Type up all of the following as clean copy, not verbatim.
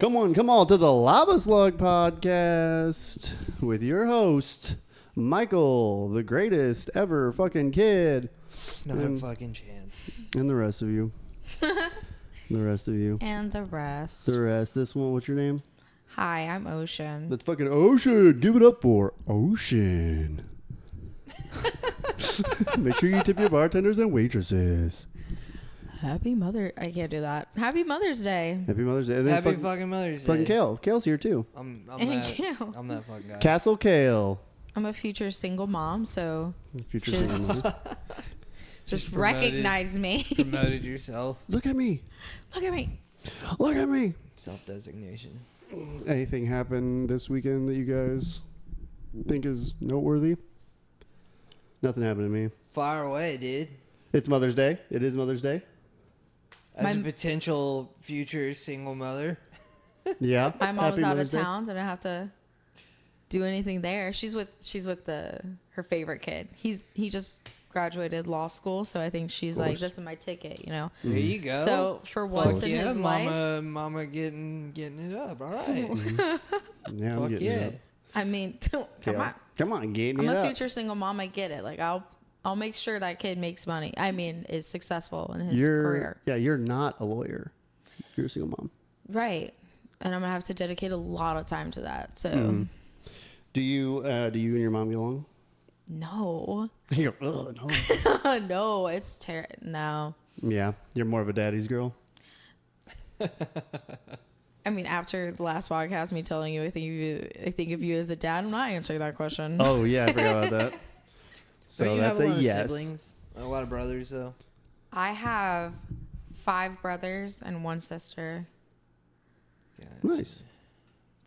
Come on to the LavaSlug Podcast with your host, Michael, the greatest ever fucking kid. Not a fucking chance. And the rest of you. The rest of you. And the rest. The rest. This one, what's your name? Hi, I'm Ocean. That's fucking Ocean. Give it up for Ocean. Make sure you tip your bartenders and waitresses. Happy Mother... I can't do that. Happy Mother's Day. Happy Mother's Day. And then Happy fucking Mother's Day. fucking Kale. Kale's here too. I'm Thank you. that fucking guy. Castle Kale. I'm a future single mom, so Future Just- single. just promoted- recognize me. Promoted yourself. Look at me. Look at me. Look at me. Self-designation. Anything happened this weekend that you guys think is noteworthy? Nothing happened to me. Fire away, dude. It's Mother's Day. It is Mother's Day. As a My- potential future single mother. Yeah. My mom Happy was out Mother's of Day. town. Didn't have to do anything there. She's with her favorite kid. He just graduated law school, so I think she's like, this is my ticket, you know. There you go. So for once Fuck in yeah, his life, mama getting it up. All right. Yeah, I'm Fuck getting yeah. it up. I mean, come Kale. on. Come on, getting I'm it a up. future single mom. I get it. Like I'll make sure that kid makes money. I mean, is successful in his career. Yeah, you're not a lawyer. You're a single mom. Right. And I'm gonna have to dedicate a lot of time to that. So Do you and your mom get along? no, You go, no. no, it's no. Yeah, you're more of a daddy's girl. I mean, after the last podcast, me telling you, I think of you as a dad. I'm not answering that question. Oh yeah, I forgot about that. So Don't you that's have a a lot of yes. siblings? A lot of brothers, though. I have 5 brothers and 1 sister. Nice.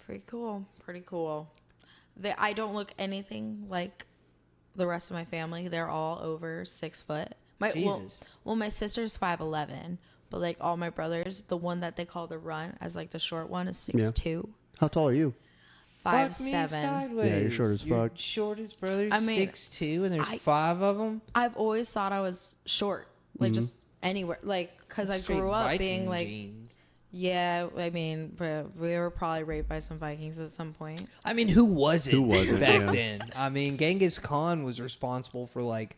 Pretty cool. Pretty cool. I don't look anything like the rest of my family. They're all over 6 foot. Jesus. Well, my sister's 5'11", but like all my brothers, the one that they call the runt as like the short one is 6'2", How tall are you? 5'7". Sideways. Yeah, you're short as Your fuck. shortest brother's I mean, 6'2", and there's I- 5 of them. I've always thought I was short, like just anywhere, like because I grew up being like, Genes. yeah. I mean, but we were probably raped by some Vikings at some point. I mean, who wasn't? Who wasn't, back yeah. then? I mean, Genghis Khan was responsible for like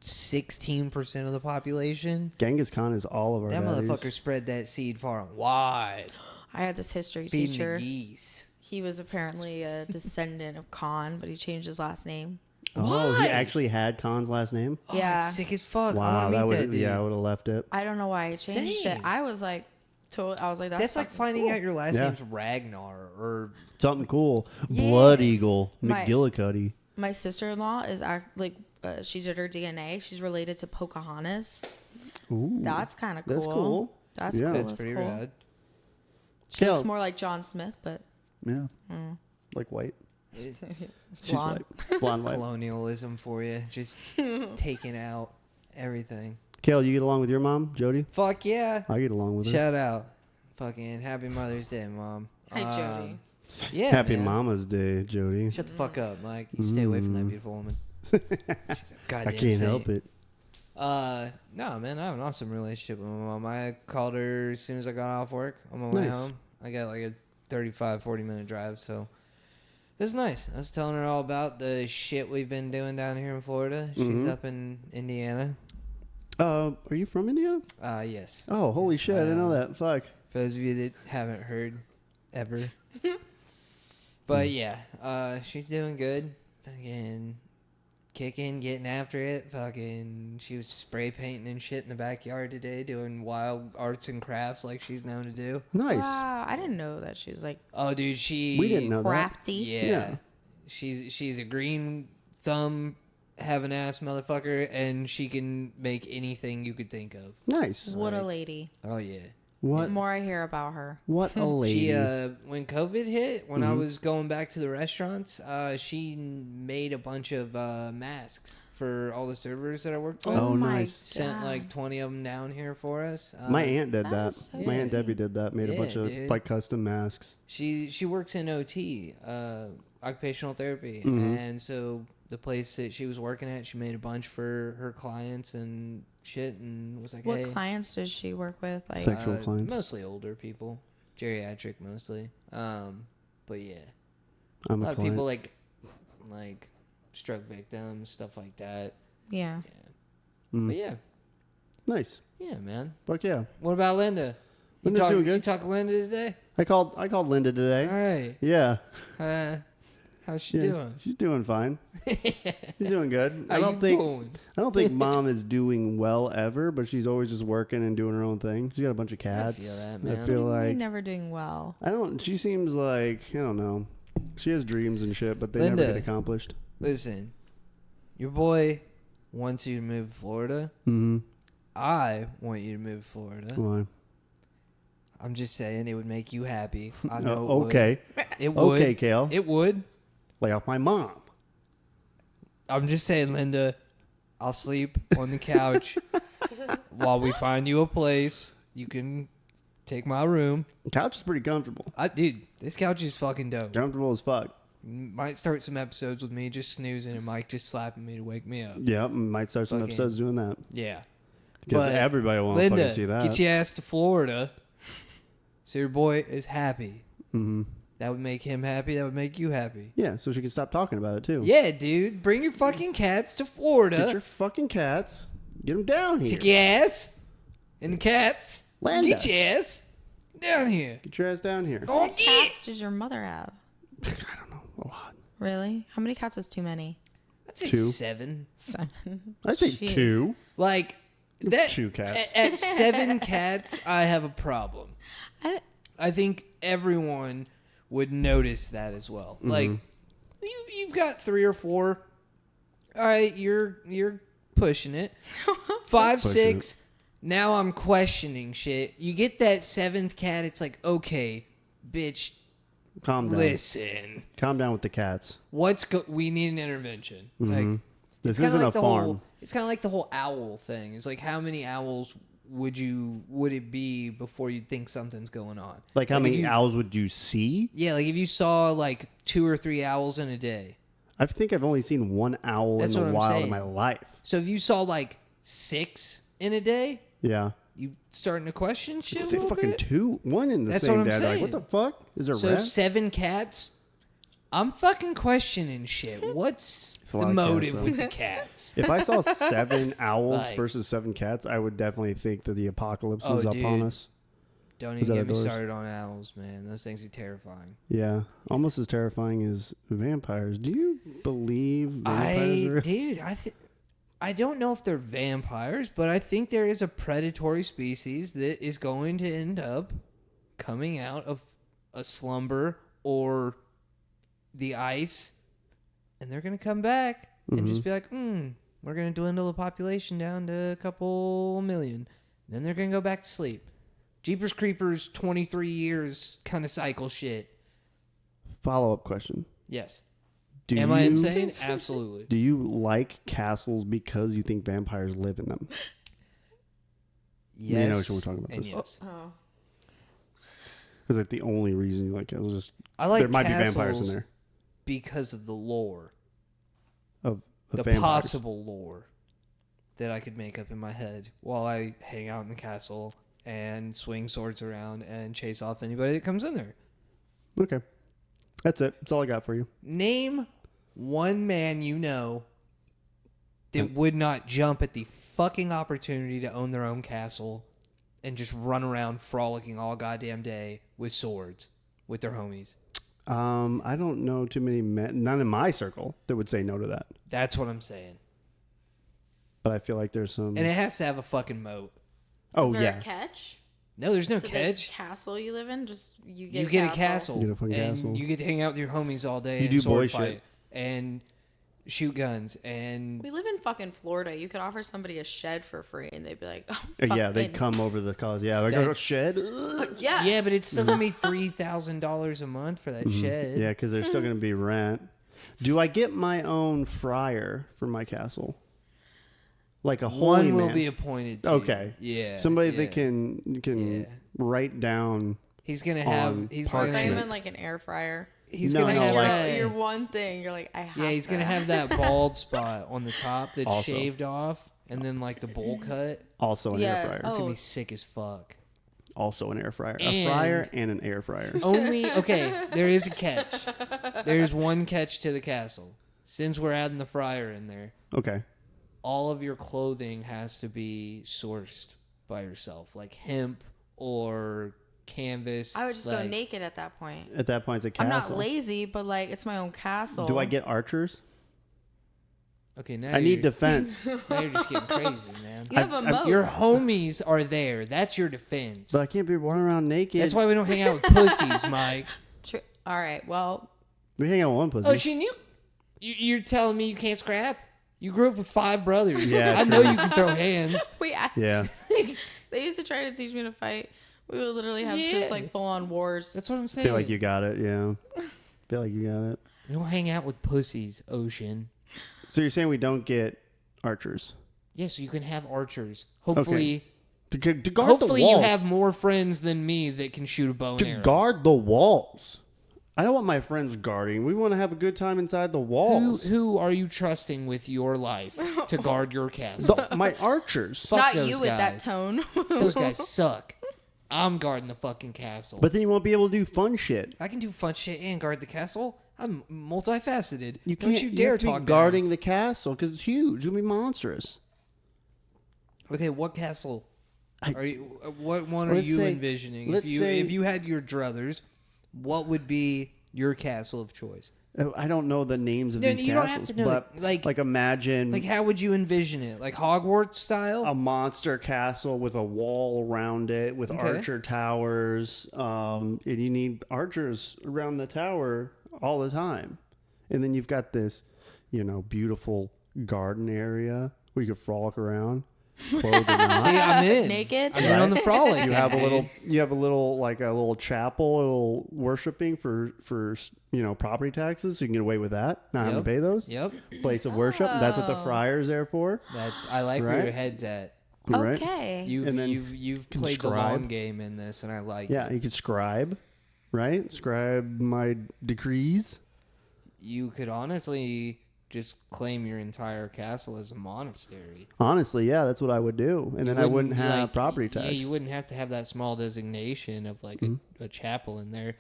16% of the population. Genghis Khan is all of our That daddies. motherfucker spread that seed far and wide. I had this history Feeding teacher. the geese. He was apparently a descendant of Khan, but he changed his last name. Oh, Why? he actually had Khan's last name? Oh, Yeah. that's sick as fuck. Wow, I that want to meet would that dude. yeah, I would have left it. I don't know why he changed Same. it. I was like, That's like fucking finding cool. out your last Yeah. name's Ragnar or Something cool. Yeah. Blood Eagle. My- McGillicuddy. My sister-in-law is she did her DNA. She's related to Pocahontas. Ooh. That's kind of cool. That's cool. That's Yeah. cool. that's That's pretty cool. rad. She looks Kel- more like John Smith, but Yeah. Like white. She's blonde. white. Blonde white. Colonialism for you, just taking out everything. Kale, you get along with your mom, Jody? Fuck yeah! I get along with her. Shout out, fucking Happy Mother's Day, Mom. Hi, Jody. Yeah, Happy man. Mama's Day, Jody. Shut the fuck up, Mike. You stay away from that beautiful woman. She's a goddamn I can't saint. help it. No, man, I have an awesome relationship with my mom. I called her as soon as I got off work on my way Nice. home. I got like a 35, 40-minute drive, so it was nice. I was telling her all about the shit we've been doing down here in Florida. She's up in Indiana. Are you from Indiana? Yes. Oh, holy Yes, shit. I didn't know am. that. Fuck. For those of you that haven't heard ever. But yeah, she's doing good. Fucking kicking, getting after it. Fucking, she was spray painting and shit in the backyard today, doing wild arts and crafts like she's known to do. Nice. Wow, I didn't know that she was like Oh, dude, she. We didn't know that. crafty. Yeah. Yeah. She's a green thumb having ass motherfucker, and she can make anything you could think of. Nice. What a lady. Oh yeah. What? The more I hear about her. What a lady. She when COVID hit, when I was going back to the restaurants, she made a bunch of masks for all the servers that I worked with. Oh, my nice. Sent God. like 20 of them down here for us. My aunt did that that. was so My aunt sweet. Debbie did that. Made a Yeah, bunch of dude. like custom masks. She works in OT, occupational therapy, Mhm. and so the place that she was working at, she made a bunch for her clients and shit, and was like, What hey, clients does she work with? Like, Sexual clients. mostly older people. Geriatric mostly. But yeah. I'm A a lot of client. people like stroke victims, stuff like that. Yeah. Yeah. Mm. But yeah. Nice. Yeah, man. Fuck yeah. What about Linda? Linda's doing good. You talk to Linda today? I called Linda today. All right. Yeah. How's she Yeah, doing? She's doing fine. She's doing good. How I you doing? don't think mom is doing well ever, but she's always just working and doing her own thing. She's got a bunch of cats. I feel that, man. I feel You're like never doing well. she seems like, I don't know. She has dreams and shit, but they Linda. never get accomplished. Listen, your boy wants you to move to Florida. Mm-hmm. I want you to move to Florida. Why? I'm just saying it would make you happy. I know it Okay. would. It would. Okay, Kale. It would. Lay off my mom. I'm just saying, Linda, I'll sleep on the couch while we find you a place. You can take my room. The couch is pretty comfortable. Dude, this couch is fucking dope. Comfortable as fuck. Might start some episodes with me just snoozing and Mike just slapping me to wake me up. Yeah, might start some Fucking- episodes doing that. Yeah. Because But, everybody wants to Linda, fucking see that. get your ass to Florida so your boy is happy. Mm-hmm. That would make him happy. That would make you happy. Yeah, so she can stop talking about it too. Yeah, dude. Bring your fucking cats to Florida. Get your fucking cats. Get them down here. Take your ass and the cats. Linda. Get your ass down here. Get your ass down here. Oh, How many cats does your mother have? I don't know. A lot. Really? How many cats is too many? I'd say 2. 7. 7. I'd say Jeez. 2. Like, that, 2 cats. At 7 cats, I have a problem. I, I think everyone would notice that as well. Mm-hmm. Like, you've got 3 or 4. All right, you're pushing it. 5, Pushing 6. Now I'm questioning shit. You get that 7th cat, it's like, okay, bitch, Calm down. listen. Calm down with the cats. We need an intervention. Mhm. Like, This kinda isn't like a the farm. Whole, it's kind of like the whole owl thing. It's like, how many owls would it be before you think something's going on? Like, how if many you- owls would you see? Yeah, like if you saw like 2 or 3 owls in a day. I think I've only seen 1 owl That's in what the I'm wild in saying. my life. So if you saw like 6 in a day, Yeah. you starting to question shit. It's a little fucking bit? 2. 1 in the That's same what I'm day. Like, saying. what the fuck? Is there So rat? 7 cats. I'm fucking questioning shit. What's It's a the lot of cats, motive though. with the cats? If I saw 7 owls Like- versus 7 cats, I would definitely think that the apocalypse Oh, was up on dude. us. Don't Is even that get me outdoors? started on owls, man. Those things are terrifying. Yeah. Almost as terrifying as vampires. Do you believe vampires are... Dude, I don't know if they're vampires, but I think there is a predatory species that is going to end up coming out of a slumber or the ice, and they're going to come back and just be like, we're going to dwindle the population down to a couple million. Then they're going to go back to sleep. Jeepers Creepers 23 years kind of cycle shit. Follow-up question. Yes. Do Am you, I insane? Absolutely. Do you like castles because you think vampires live in them? Yes. You know what we're talking about And this. yes. oh. Because like the only reason you like castles is just I like there might be vampires in castles there because of the lore, of the vampires. possible lore that I could make up in my head while I hang out in the castle and swing swords around and chase off anybody that comes in there. Okay, that's it. That's all I got for you. Name one man you know that would not jump at the fucking opportunity to own their own castle and just run around frolicking all goddamn day with swords with their homies. I don't know too many men, none in my circle, that would say no to that. That's what I'm saying. But I feel like there's some. And it has to have a fucking moat. Oh Is there yeah, a catch? No, there's no To this catch. castle you live in? Just you get You a get a castle. castle. You get a fucking and castle. you get to hang out with your homies all day You and do sword boy fight shit. and shoot guns and We live in fucking Florida. You could offer somebody a shed for free, and they'd be like, "Oh, yeah, they'd fucking- come over the cause. Yeah, like a That's- shed. Yeah, yeah, but it's still gonna be $3,000 a month for that shed. Mm-hmm. Yeah, because there's still going to be rent. Do I get my own friar for my castle? Like a holy One will man? be appointed. To Okay. you. Yeah. Somebody yeah. that can Yeah. write down. He's gonna on have. He's Or parchment. not gonna. even like an air fryer. He's No, gonna no, have. like- that- Your one thing, you're like, I have. yeah, he's gonna that. have that bald spot on the top that's Also. shaved off, and then like the bowl cut. Also an Yeah. air fryer. It's gonna Oh. be sick as fuck. also an air fryer. And a fryer and an air fryer. Okay, there is a catch. There's one catch to the castle. Since we're adding the fryer in there, Okay. all of your clothing has to be sourced by yourself, like hemp or canvas. I would just go naked at that point. At that point, it's a I'm castle. not lazy, but like it's my own castle. Do I get archers? Okay, now I need defense. Now you're just getting crazy, man. You have a moat. Your homies are there. That's your defense. But I can't be running around naked. That's why we don't hang out with pussies, Mike. All right. Well, we hang out with one pussy. Oh, she knew. You're telling me you can't scrap? You grew up with 5 brothers. Yeah, I true. know you can throw hands. Yeah. They used to try to teach me to fight. We would literally have Yeah. just like full on wars. That's what I'm saying. Feel like you got it. Yeah. Feel like you got it. We don't hang out with pussies, Ocean. So you're saying we don't get archers? Yeah, so you can have archers. Hopefully, To guard the hopefully walls. you have more friends than me that can shoot a bow and to arrow. guard the walls. I don't want my friends guarding. We want to have a good time inside the walls. Who are you trusting with your life to guard your castle? My archers. Fuck Not those you with that guys. tone. Those guys suck. I'm guarding the fucking castle. But then you won't be able to do fun shit. I can do fun shit and guard the castle. I'm multifaceted. You Don't can't. you dare have to be talk guarding the castle because it's huge. It's gonna be monstrous. down. Okay, what castle? Are you? What one are Let's you say- envisioning? let's say- If you had your druthers, what would be your castle of choice? I don't know the names of No, these you castles, don't have to know but it. Like imagine Like, how would you envision it? Like Hogwarts style? a monster castle with a wall around it with Okay. archer towers. And you need archers around the tower all the time. And then you've got this, beautiful garden area where you could frolic around, clothing on. See, I'm in. Naked? I'm in on the frolic. You have a little like a little chapel, a little worshiping for property taxes. So you can get away with that. Not having to pay those. Yep. Place of worship. That's what the Oh. friar's there for. I like where Right? your head's at. Right? Okay. You've then you've can played the scribe. long game in this, and I like Yeah, it. you could scribe, right? Scribe my decrees. You could honestly just claim your entire castle as a monastery. Honestly, yeah, that's what I would do, and then I wouldn't have like, property tax. Yeah, you wouldn't have to have that small designation of like Mm-hmm. a chapel in there.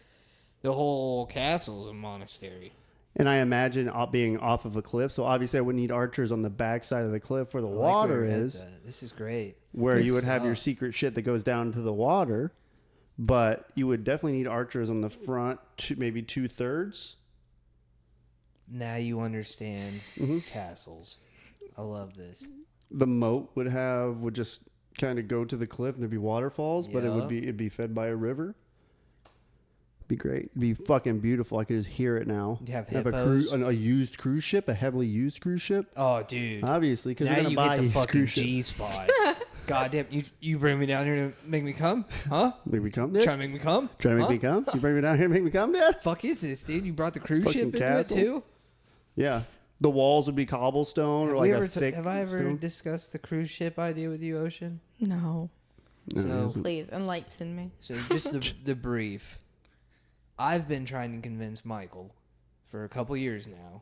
The whole castle's a monastery. And I imagine being off of a cliff, so obviously I would need archers on the backside of the cliff where the I like where water your head's is, at. This is great. where you would It's, have your secret shit that goes down to the water. But you would definitely need archers on the front, maybe 2/3. Now you understand Mm-hmm. castles. I love this. The moat would just kind of go to the cliff, and there'd be waterfalls, but Yeah. it'd be fed by a river. Be great. It'd be fucking beautiful. I could just hear it now. You have a hippos? used cruise ship, a heavily used cruise ship. Oh, dude. Obviously, because Now we're gonna you buy hit the used fucking cruise ship. G spot. Goddamn, you bring me down here to make me come? Huh? Make me come, Dad? Trying to make me come? Trying to make Huh? me come? You bring me down here and make me come, Dad? Fuck is this, dude? You brought the cruise Fucking ship into it castle? too? Yeah. The walls would be cobblestone or like a thick Have I ever stone. discussed the cruise ship idea with you, Ocean? No. No, So- it isn't. Please enlighten me. So just the brief. I've been trying to convince Michael for a couple years now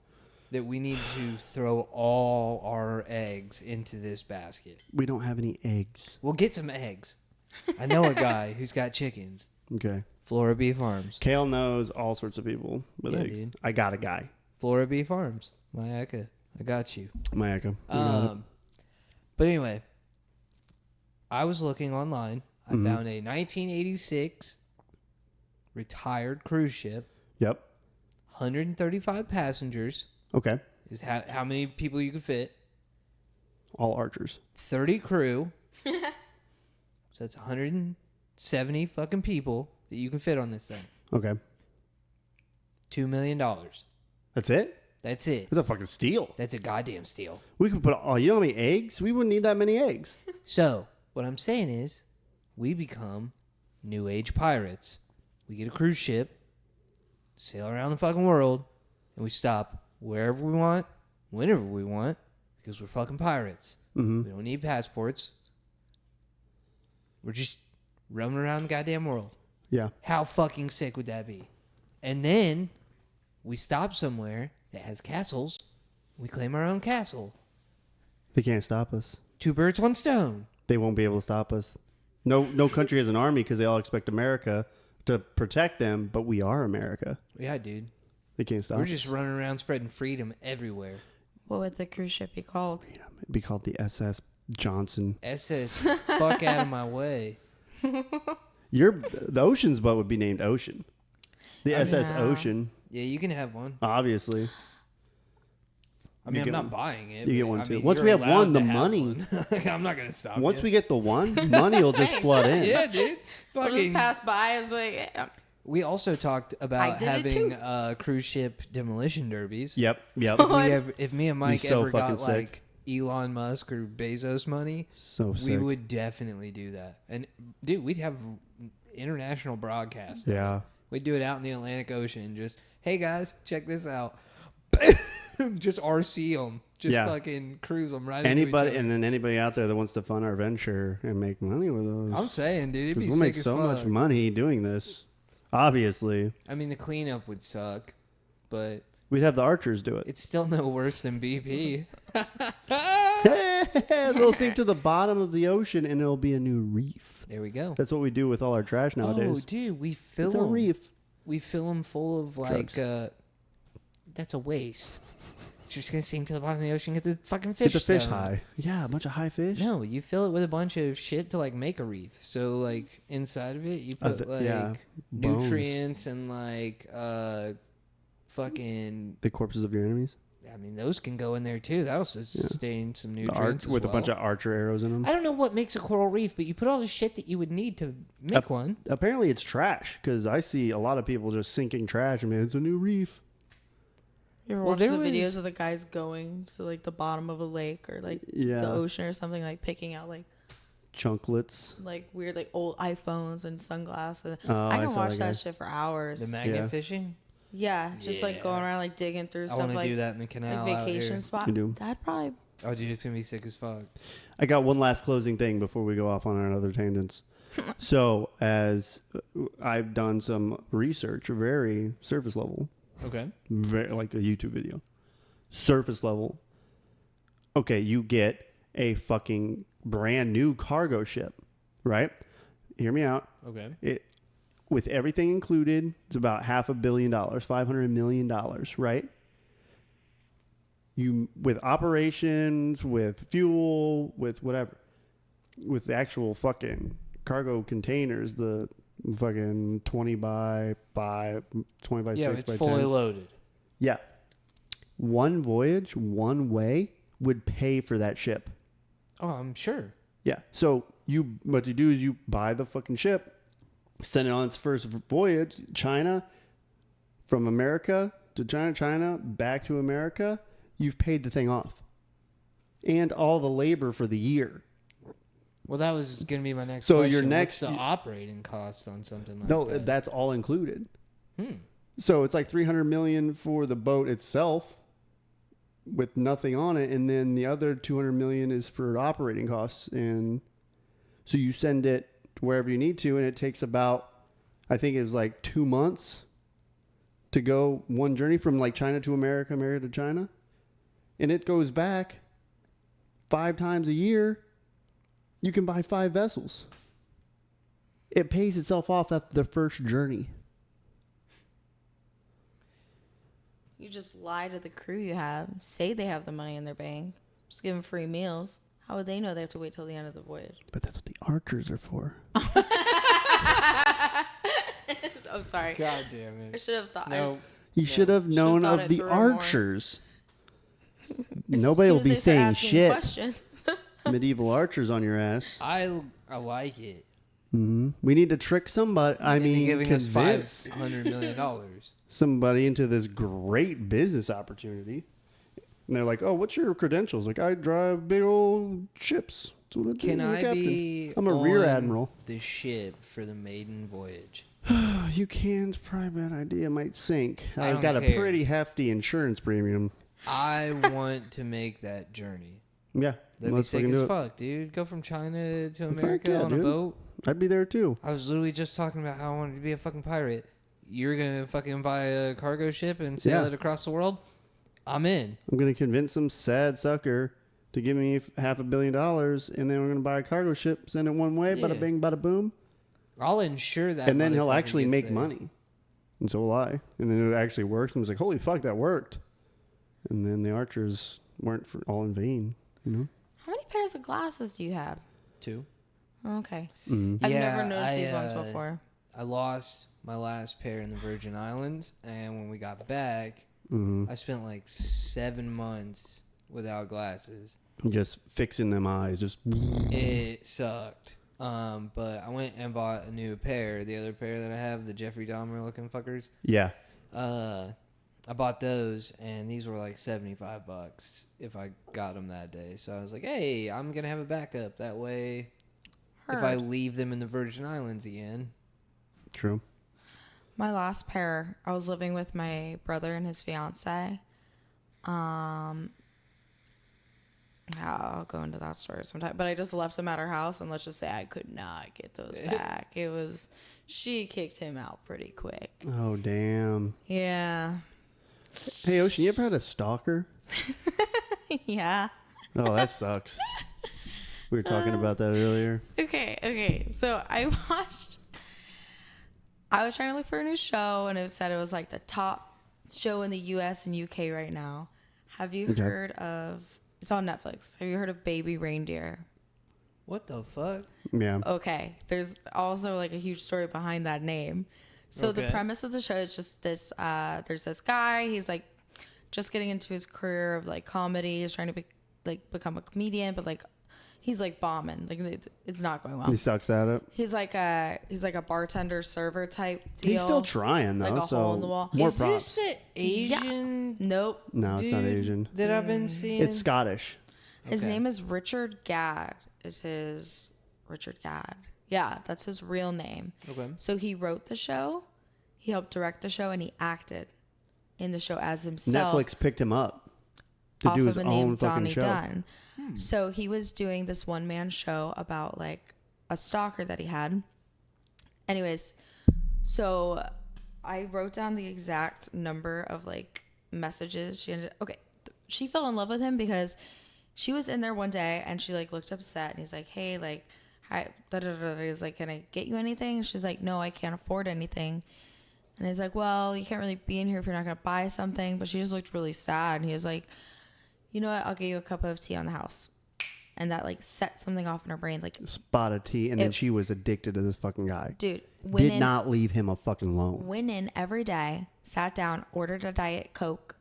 that we need to throw all our eggs into this basket. We don't have any eggs. We'll get some eggs. I know a guy who's got chickens. Okay. Flora Bee Farms. Kale knows all sorts of people with Yeah, eggs. dude. I got a guy. Flora Bee Farms. Mayaka. I got you. Mayaka. But anyway, I was looking online. I Mm-hmm. found a 1986 retired cruise ship, Yep. 135 passengers Okay. is how many people you could fit. All archers. 30 crew. So that's 170 fucking people that you can fit on this thing. Okay. $2 million. That's it? That's it. That's a fucking steal. That's a goddamn steal. We could put you know how many eggs? We wouldn't need that many eggs. So, what I'm saying is, we become new age pirates. We get a cruise ship, sail around the fucking world, and we stop wherever we want, whenever we want, because we're fucking pirates. Mm-hmm. We don't need passports. We're just roaming around the goddamn world. Yeah. How fucking sick would that be? And then we stop somewhere that has castles. We claim our own castle. They can't stop us. 2 birds, 1 stone. They won't be able to stop us. No country has an army because they all expect America to protect them, but we are America. Yeah, dude. They can't stop We're us. just running around spreading freedom everywhere. What would the cruise ship be called? It'd be called the SS Johnson. SS, fuck out of my way. The Ocean's boat would be named Ocean. The SS Yeah. Ocean, Yeah, you can have one. obviously. I mean, You I'm get not one. buying it. You get but, one I too. mean, Once you're we have allowed one, the to have money. one. I'm not gonna stop. Once you. we get the one, money will just flood in. Yeah, dude. We'll just Fucking. pass by as like, We also talked about I did it having cruise ship demolition derbies. Yep. If me and Mike so ever got fucking like Elon Musk or Bezos money, So sick. we would definitely do that. And dude, we'd have international broadcast. Yeah. We'd do it out in the Atlantic Ocean. Just, hey guys, check this out. Just RC them. Just Yeah. fucking cruise them right Anybody, into each other. and then anybody out there that wants to fund our venture and make money with those. I'm saying, dude, it'd be we'll sick make as so fuck. much money doing this. Obviously, I mean, the cleanup would suck, but we'd have the archers do it. it's still no worse than BP. They'll sink to the bottom of the ocean, and it'll be a new reef. There we go. That's what we do with all our trash nowadays. Oh, dude, we fill it's a them. reef. We fill them full of like. Drugs. That's a waste. It's just gonna sink to the bottom of the ocean. Get the fucking fish. Get the fish down. high. Yeah, a bunch of high fish. No, you fill it with a bunch of shit to like make a reef. So like inside of it, you put like bones. nutrients and like fucking. The corpses of your enemies. I mean, those can go in there too. That'll sustain some The nutrients as with well. a bunch of archer arrows in them. I don't know what makes a coral reef, but you put all the shit that you would need to make one. Apparently, it's trash because I see a lot of people just sinking trash. I mean, it's a new reef. you ever Well, watch the there videos was- of the guys going to like the bottom of a lake or like Yeah, the ocean or something, like picking out chunklets. like weird like old iPhones and sunglasses. Oh, I can saw watch that that guy. shit for hours. The magnet Yeah. fishing. Yeah, just like Yeah. going around like digging through I stuff want to like do that in the canal out vacation here. spot. You do. That'd probably Oh, dude, it's gonna be sick as fuck. I got one last closing thing before we go off on our other tangents. So, as I've done some research, very surface level, Okay. very, like a YouTube video, surface level. Okay, you get a fucking brand new cargo ship, right? Hear me out. Okay. It with everything included, it's about $500 million, $500 million, right? You with operations, with fuel, with whatever, with the actual fucking cargo containers, the fucking 20 by 6 it's by fully 10. loaded. Yeah. One voyage, one way would pay for that ship. Oh, I'm sure. Yeah. So what you do is you buy the fucking ship, send it on its first voyage, China, from America to China, back to America. You've paid the thing off. And all the labor for the year. Well, that was gonna be my next. So question. your What's next- the operating cost on something like No, that? that's all included. Hmm. So it's like $300 million for the boat itself with nothing on it, and then the other $200 million is for operating costs. And so you send it wherever you need to, and it takes about, I think it was like 2 months to go one journey from like China to America, America to China. And it goes back 5 times a year. You can buy 5 vessels. It pays itself off after the first journey. you just lie to the crew you have, say they have the money in their bank, just give them free meals. How would they know they have to wait till the end of the voyage? But that's what the archers are for. I'm sorry. God damn I it. should have thought. No. You should have known thought of it the through more. archers. Nobody will be saying shit. Medieval archers on your ass. I like it. We need to trick somebody. I And they're mean, giving us convince $500 million. somebody into this great business opportunity. And they're like, "Oh, what's your credentials?" Like, I drive big old ships. That's what I do. Can I'm a I captain. be? I'm a rear on admiral. The ship for the maiden voyage. You can. It's probably a bad idea. It might sink. I I've don't got a care. pretty hefty insurance premium. I want to make that journey. Yeah, That'd let's be sick fucking as do it. fuck, dude. Go from China to Fuck America yeah, on a dude. boat. I'd be there too. I was literally just talking about how I wanted to be a fucking pirate. You're gonna fucking buy a cargo ship and sail Yeah. it across the world? I'm in. I'm gonna convince some sad sucker to give me $500 million, and then we're going to buy a cargo ship, send it one way, Yeah. bada bing, bada boom. I'll insure that. And then he'll motherfucker actually gets make there. money. And so will I. And then it actually works. And I was like, holy fuck, that worked. And then the archers weren't all in vain, you know? How many pairs of glasses do you have? 2. Okay. Mm-hmm. I've Yeah, never noticed these ones before. I lost my last pair in the Virgin Islands, and when we got back, Mm-hmm. I spent like 7 months without glasses. Just fixing them eyes. Just. It sucked. But I went and bought a new pair. The other pair that I have, the Jeffrey Dahmer looking fuckers. Yeah. I bought those, and these were like $75 if I got them that day. So I was like, hey, I'm gonna have a backup. That way, if I leave them in the Virgin Islands again. True. My last pair, I was living with my brother and his fiance. I'll go into that story sometime. But I just left him at her house, and let's just say I could not get those back. She kicked him out pretty quick. Oh, damn. Yeah. Hey, Ocean, you ever had a stalker? Yeah. Oh, that sucks. We were talking about that earlier. Okay. So I was trying to look for a new show, and it said it was like the top show in the US and UK right now. Have you heard of, it's on Netflix. Have you heard of Baby Reindeer? What the fuck? Yeah. Okay. There's also like a huge story behind that name. So the premise of the show is just this, there's this guy, he's like just getting into his career of like comedy. He's trying to become a comedian, but like he's like bombing. Like it's not going well. He sucks at it. He's like a bartender server type deal. He's still trying, though. Like a so hole in the wall. More Is props. this the Asian Nope. No, it's not dude Asian. that I've been seeing? It's Scottish. His Okay. name is Richard Gadd. Richard Gadd. Yeah, that's his real name. Okay. So he wrote the show, he helped direct the show, and he acted in the show as himself. Netflix picked him up to off do of his a name own fucking Donnie show. Dunn. So he was doing this one-man show about like a stalker that he had. Anyways, so I wrote down the exact number of like messages she fell in love with him because she was in there one day and she like looked upset, and he's like, hey, like, hi, he's like, can I get you anything? And she's like, no, I can't afford anything. And he's like, well, you can't really be in here if you're not going to buy something. But she just looked really sad. And he was like, you know what? I'll get you a cup of tea on the house. And that like set something off in her brain. Like, Spot of tea, and then she was addicted to this fucking guy. dude, Did not leave him a fucking alone. went in every day, sat down, ordered a Diet Coke,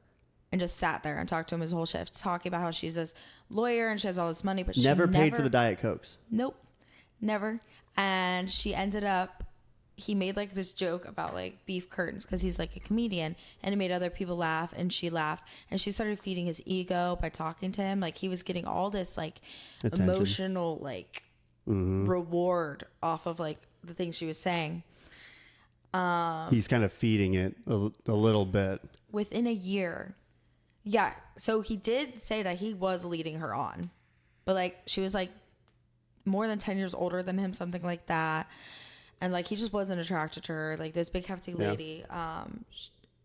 and just sat there and talked to him his whole shift, talking about how she's this lawyer and she has all this money, but she Never paid for the Diet Cokes. Nope, never. And she ended up, he made like this joke about like beef curtains because he's like a comedian, and it made other people laugh, and she laughed, and she started feeding his ego by talking to him. Like he was getting all this like Attention. emotional like reward off of like the things she was saying. He's kind of feeding it a little bit. Within a year. Yeah. So he did say that he was leading her on, but like she was like more than 10 years older than him, something like that. And like he just wasn't attracted to her, like this big hefty lady.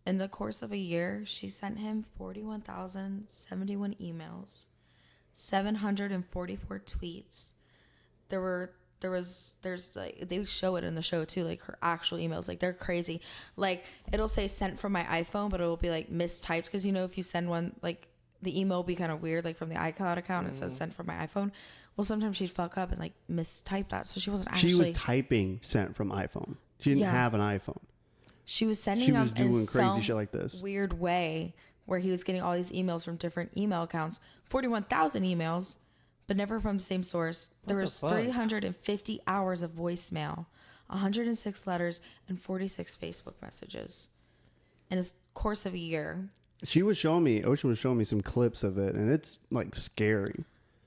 In the course of a year, she sent him 41,071 emails, 744 tweets. There's like, they show it in the show too, like her actual emails, like they're crazy. Like it'll say sent from my iPhone, but it'll be like mistyped, because you know if you send one, like the email will be kind of weird, like from the iCloud account it says sent from my iPhone. Well, sometimes she'd fuck up and like mistype that, so she wasn't actually. She was typing sent from iPhone. She didn't have an iPhone. She was sending She them was doing in crazy some shit like this. weird way where he was getting all these emails from different email accounts, 41,000 emails, but never from the same source. There the was fuck? 350 hours of voicemail, 106 letters, and 46 Facebook messages in a course of a year. Ocean was showing me some clips of it, and it's like scary.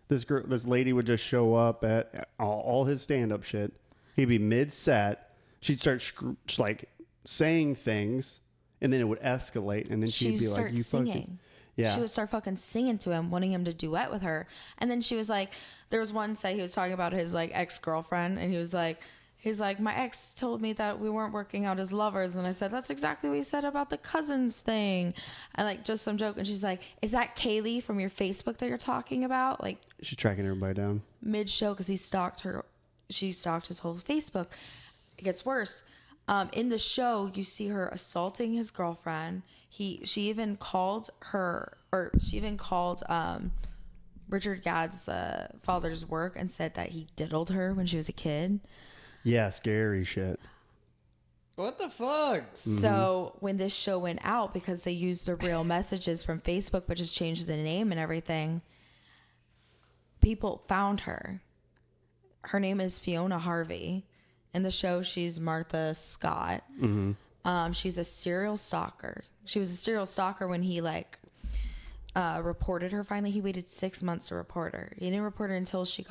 This lady would just show up at all his stand-up shit. He'd be mid-set. She'd start like saying things, and then it would escalate, and then she'd be like, "You singing. fucking." Yeah. She would start fucking singing to him, wanting him to duet with her. And then she was like, there was one say he was talking about his like ex-girlfriend, and he was like, He's like, my ex told me that we weren't working out as lovers. And I said, that's exactly what you said about the cousins thing. And like, just some joke. And she's like, is that Kaylee from your Facebook that you're talking about? Like, She's tracking everybody down. mid-show, because she stalked his whole Facebook. It gets worse. In the show, you see her assaulting his girlfriend. She even called Richard Gadd's father's work and said that he diddled her when she was a kid. Yeah, scary shit. What the fuck? So when this show went out, because they used the real messages from Facebook but just changed the name and everything, people found her. Her name is Fiona Harvey. In the show, she's Martha Scott. She's a serial stalker. She was a serial stalker when he reported her. Finally, he waited 6 months to report her. He didn't report her until she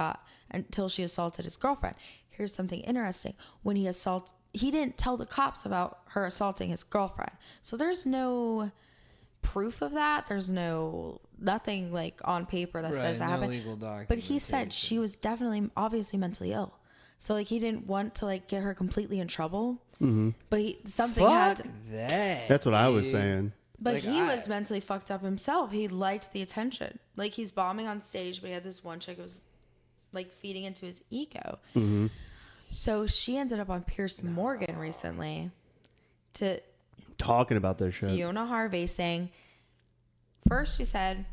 assaulted his girlfriend. Here's something interesting. When he didn't tell the cops about her assaulting his girlfriend. So there's no proof of that. There's nothing like on paper that says that happened. Legal but he said she was definitely, obviously mentally ill. So like he didn't want to like get her completely in trouble. But something had to. That's what I was saying. But Like, he was mentally fucked up himself. He liked the attention. Like he's bombing on stage, but he had this one chick who was like feeding into his ego. So she ended up on Piers Morgan recently Talking about this shit. Fiona Harvey saying, first thing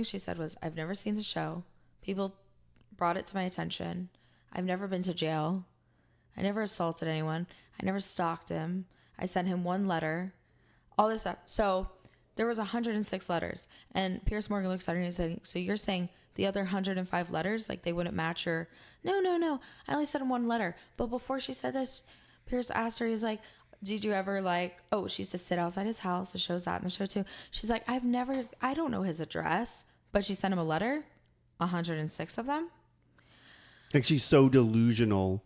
she said was, I've never seen the show. People brought it to my attention. I've never been to jail. I never assaulted anyone. I never stalked him. I sent him one letter. All this stuff. So there was 106 letters. And Piers Morgan looks at her and he's saying, so you're saying the other 105 letters, like they wouldn't match your... No. I only sent him one letter. But before she said this, Piers asked her, he's like, did you ever she used to sit outside his house. The show's that in the show too. She's like, I don't know his address. But she sent him a letter. 106 of them. Like she's so delusional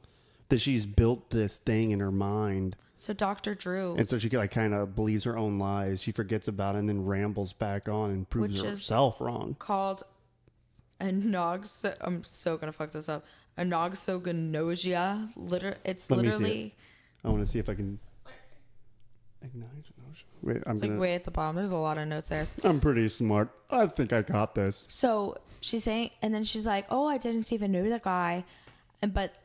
that she's built this thing in her mind. So Dr. Drew. And so she like kind of believes her own lies. She forgets about it and then rambles back on and proves herself wrong. Called I'm so going to fuck this up. Anoxognosia. It's literally. I want to see if I can. Wait, way at the bottom. There's a lot of notes there. I'm pretty smart. I think I got this. So she's saying, and then she's like, "Oh, I didn't even know that guy," but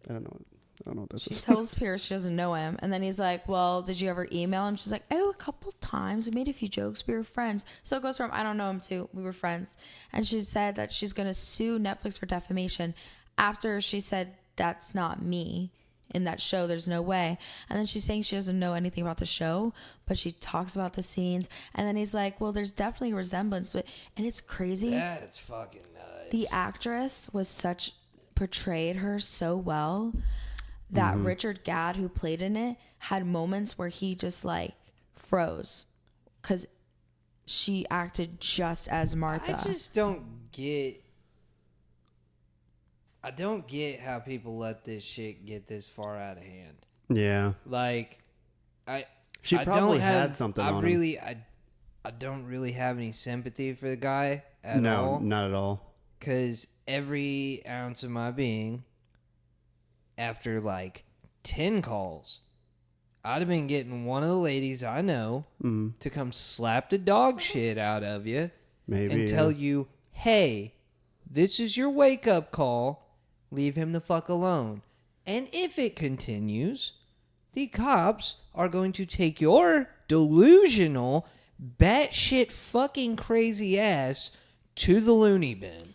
I don't know what this is. She tells Pierce she doesn't know him, and then he's like, "Well, did you ever email him?" She's like, "Oh, a couple times. We made a few jokes. We were friends." So it goes from I don't know him to we were friends, and she said that she's gonna sue Netflix for defamation after she said that's not me. In that show, there's no way. And then she's saying she doesn't know anything about the show, but she talks about the scenes. And then he's like, well, there's definitely a resemblance. And it's crazy. That's fucking nuts. The actress portrayed her so well that Richard Gadd, who played in it, had moments where he just like froze because she acted just as Martha. I just don't get how people let this shit get this far out of hand. Yeah. Like, She probably had something on him. I don't really have any sympathy for the guy at all. No, not at all. Because every ounce of my being, after like 10 calls, I'd have been getting one of the ladies I know to come slap the dog shit out of you and tell you, hey, this is your wake-up call. Leave him the fuck alone. And if it continues, the cops are going to take your delusional, batshit fucking crazy ass to the loony bin.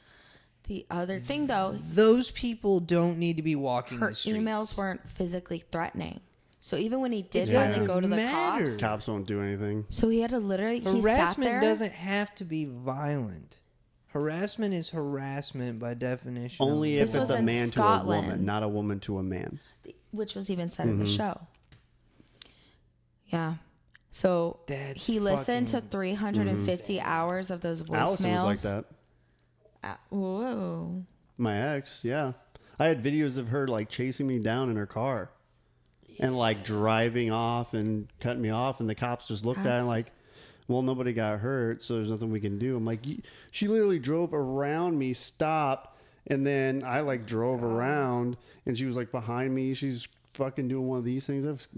The other thing, though, those people don't need to be walking her the streets. emails weren't physically threatening. So even when he did finally go to the cops won't do anything. So he had to literally harassment doesn't have to be violent. Harassment is harassment by definition. Only if it's a man to a woman, not a woman to a man. Which was even said in the show. Yeah. So he listened to 350 hours of those voicemails. Allison was like that. Whoa. My ex, yeah. I had videos of her like chasing me down in her car. And like driving off and cutting me off. And the cops just looked at it like, well, nobody got hurt, so there's nothing we can do. I'm like, she literally drove around me, stopped, And then I like drove around and she was like behind me. She's fucking doing one of these things.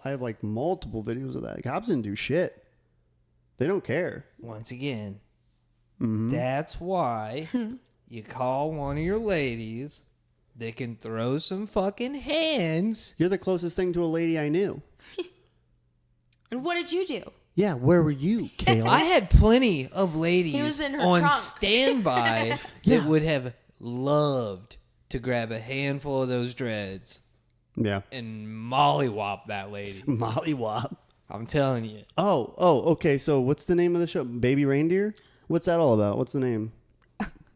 I have like multiple videos of that. Cops didn't do shit. They don't care. Once again, Mm-hmm. that's why you call one of your ladies that can throw some fucking hands. You're the closest thing to a lady I knew. And what did you do? Yeah, where were you, Kayla? I had plenty of ladies He was in her on trunk. standby that would have loved to grab a handful of those dreads Yeah. and mollywop that lady. Mollywop. I'm telling you. Oh, okay. So what's the name of the show? Baby Reindeer? What's that all about? What's the name?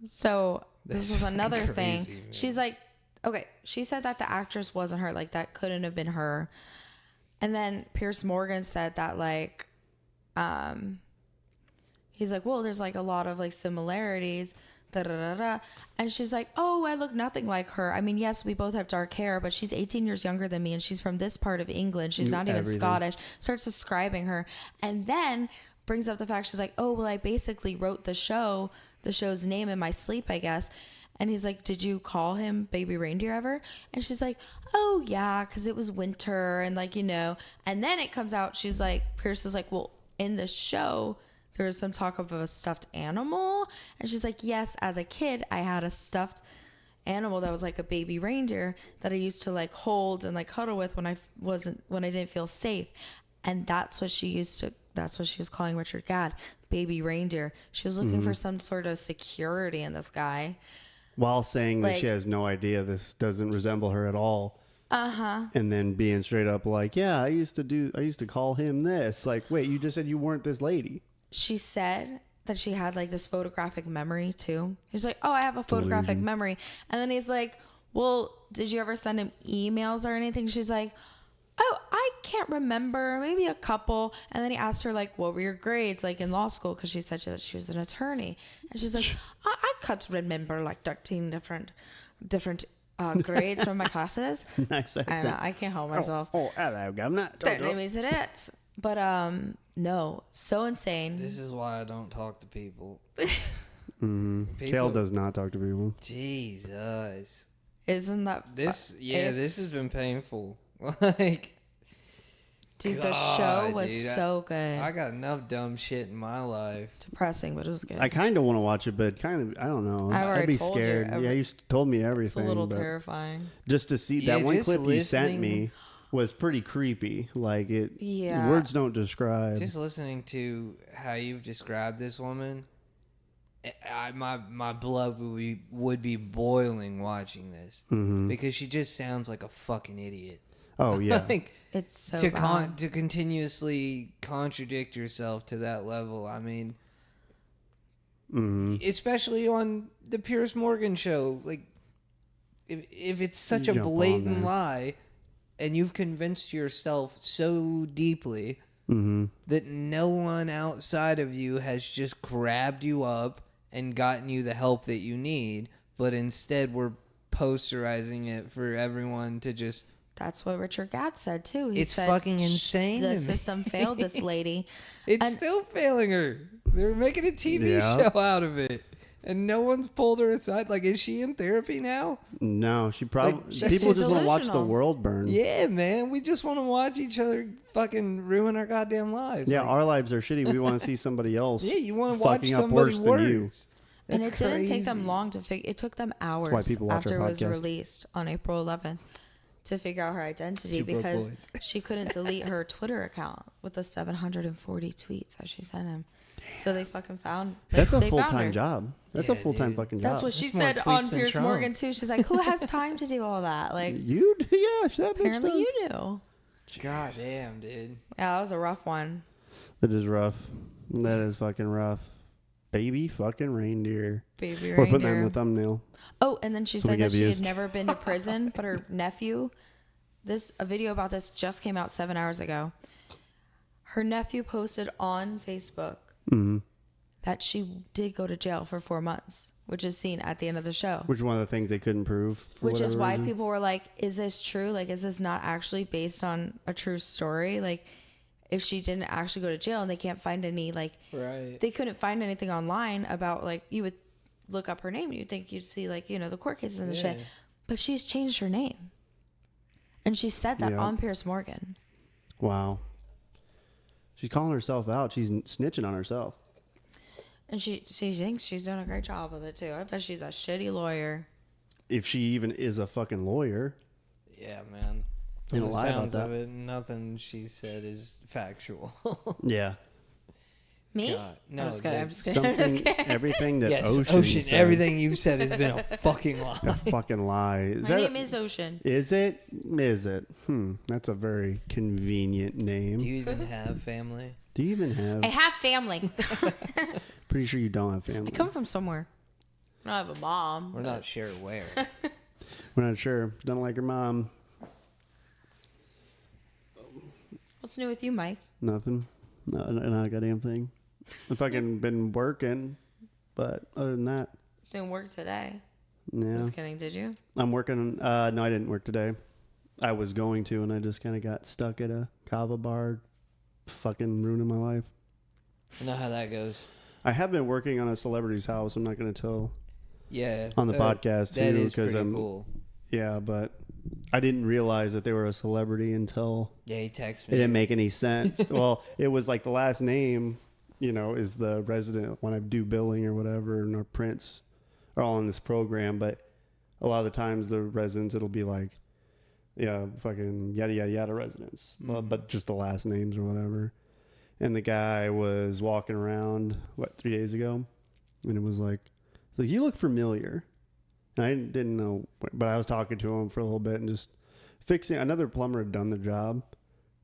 So this That's was another fucking thing. crazy, man. She's like, okay, she said that the actress wasn't her. Like, that couldn't have been her. And then Pierce Morgan said that, like, he's like, well, there's like a lot of like similarities. Da, da, da, da. And she's like, oh, I look nothing like her. I mean, yes, we both have dark hair, but she's 18 years younger than me, and she's from this part of England. She's not even Everything. Scottish. Starts describing her, and then brings up the fact, she's like, oh, well, I basically wrote the show's name in my sleep, I guess. And he's like, did you call him Baby Reindeer ever? And she's like, oh, yeah, because it was winter and, like, you know. And then it comes out, she's like, Pierce is like, well, in the show, there was some talk of a stuffed animal. And she's like, yes, as a kid, I had a stuffed animal that was like a baby reindeer that I used to, like, hold and, like, cuddle with when I didn't feel safe. And that's what she was calling Richard Gadd, Baby Reindeer. She was looking for some sort of security in this guy. While saying that Like- she has no idea this doesn't resemble her at all. And then being straight up like, yeah, I used to call him this. Like, wait, you just said you weren't this lady. She said that she had like this photographic memory too. He's like, oh, I have a photographic memory. And then he's like, well, did you ever send him emails or anything? She's like, oh, I can't remember, maybe a couple. And then he asked her, like, what were your grades like in law school? Because she said that she was an attorney. And she's like, I can't remember like 13 different grades from my classes. Nice And accent. I can't help myself. Oh, hello, governor. That name is it. But no, so insane. This is why I don't talk to people. Kale does not talk to people. Jesus. Isn't that This it's- has been painful. Like, dude, the show God, was dude, so good. I got enough dumb shit in my life. Depressing, but it was good. I kind of want to watch it, but kind of, I don't know. I've I'd already be told you scared. Yeah, you told me it's a everything. little but terrifying. just to see Yeah, that one just clip you sent listening- me was pretty creepy. Like it, Yeah. words don't describe. Just listening to how you've described this woman, my blood would be boiling watching this because she just sounds like a fucking idiot. Oh yeah. Like, It's so to bad. to continuously contradict yourself to that level. I mean, especially on the Pierce Morgan show, like if it's such a Jump on blatant there. lie, and you've convinced yourself so deeply that no one outside of you has just grabbed you up and gotten you the help that you need, but instead we're posterizing it for everyone to just. That's what Richard Gadd said too. He It's said, fucking insane to The me." system failed this lady. It's And- still failing her. They're making a TV Yeah. show out of it. And no one's pulled her aside. Like, is she in therapy now? No, she probably. she's People just want to watch the delusional. world burn. Yeah, man. We just want to watch each other fucking ruin our goddamn lives. Yeah, Like, our lives are shitty. We want to see somebody else. yeah, you want to watch fucking up somebody worse than you. worse. And That's it didn't take them crazy. long to figure. It took them hours why people watch after our it was podcast. released on April 11th to figure out her identity Two broke because boys. she couldn't delete her Twitter account with the 740 tweets that she sent him. So they fucking found. That's a they full found time her. job. That's a Yeah, full time dude. fucking job. That's what she That's more said tweets on than Piers Trump. Morgan too. She's like, "Who has time to do all that?" Like, You, yeah, that bitch apparently does. you do. God damn, dude. Yeah, that was a rough one. That is rough. That is fucking rough. Baby fucking reindeer. Baby Or put that in reindeer. the thumbnail. Oh, and then she So we said get that she views. had never been to prison, but her nephew. A video about this just came out 7 hours ago. Her nephew posted on Facebook that she did go to jail for 4 months, which is seen at the end of the show. Which is one of the things they couldn't prove. for Which is whatever why reason. people were like, is this true? Like, is this not actually based on a true story? Like, if she didn't actually go to jail and they can't find any, like, Right. they couldn't find anything online about, like, you would look up her name, you'd think you'd see like, you know, the court cases and the Yeah. shit. But she's changed her name. And she said that Yep. on Piers Morgan. Wow. She's calling herself out. She's snitching on herself. And she thinks she's doing a great job with it too. I bet she's a shitty lawyer. If she even is a fucking lawyer. Yeah, man. You From don't the lie about sounds that. of it, nothing she said is factual. Yeah. Me? God, no, I'm just kidding. the- I'm just kidding. I'm just Something, kidding. everything that yes, Ocean said, everything you've said has been a fucking lie. a fucking lie. Is My that name is Ocean. Is it? Is it? That's a very convenient name. Do you even have family? Do you even have? I have family. Pretty sure you don't have family. I come from somewhere. I don't have a mom. We're not sure where. We're not sure. Don't like your mom. What's new with you, Mike? Nothing. No, not a goddamn thing. I've fucking been working, but other than that, Didn't work today. yeah. Just kidding. Did you? I'm working. No, I didn't work today. I was going to, and I just kind of got stuck at a kava bar, fucking ruining my life. I know how that goes. I have been working on a celebrity's house. I'm not going to tell Yeah. on the podcast That too, is because pretty I'm. cool. Yeah, but I didn't realize that they were a celebrity until Yeah, he texted it me. didn't make any sense. Well, it was like the last name, you know, is the resident when I do billing or whatever, and our prints are all in this program. But a lot of the times, the residents, it'll be like, yeah, fucking yada yada yada residents, well, but just the last names or whatever. And the guy was walking around 3 days ago, and it was like you look familiar. And I didn't know, but I was talking to him for a little bit and just fixing. Another plumber had done the job,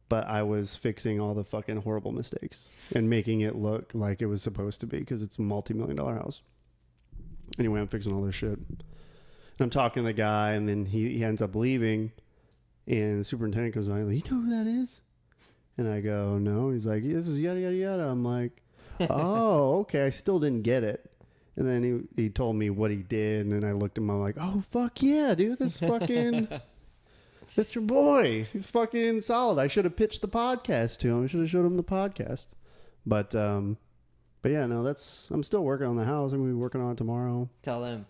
but I was fixing all the fucking horrible mistakes and making it look like it was supposed to be because it's a multi-million-dollar house. Anyway, I'm fixing all this shit. And I'm talking to the guy, and then he ends up leaving, and the superintendent goes on, like, you know who that is? And I go, no. He's like, this is yada, yada, yada. I'm like, oh, okay. I still didn't get it. And then he told me what he did, and then I looked at him. I'm like, oh fuck yeah, dude, this is fucking, that's your boy. He's fucking solid. I should have pitched the podcast to him. I should have showed him the podcast. But yeah, no, I'm still working on the house. I'm gonna be working on it tomorrow. Tell them.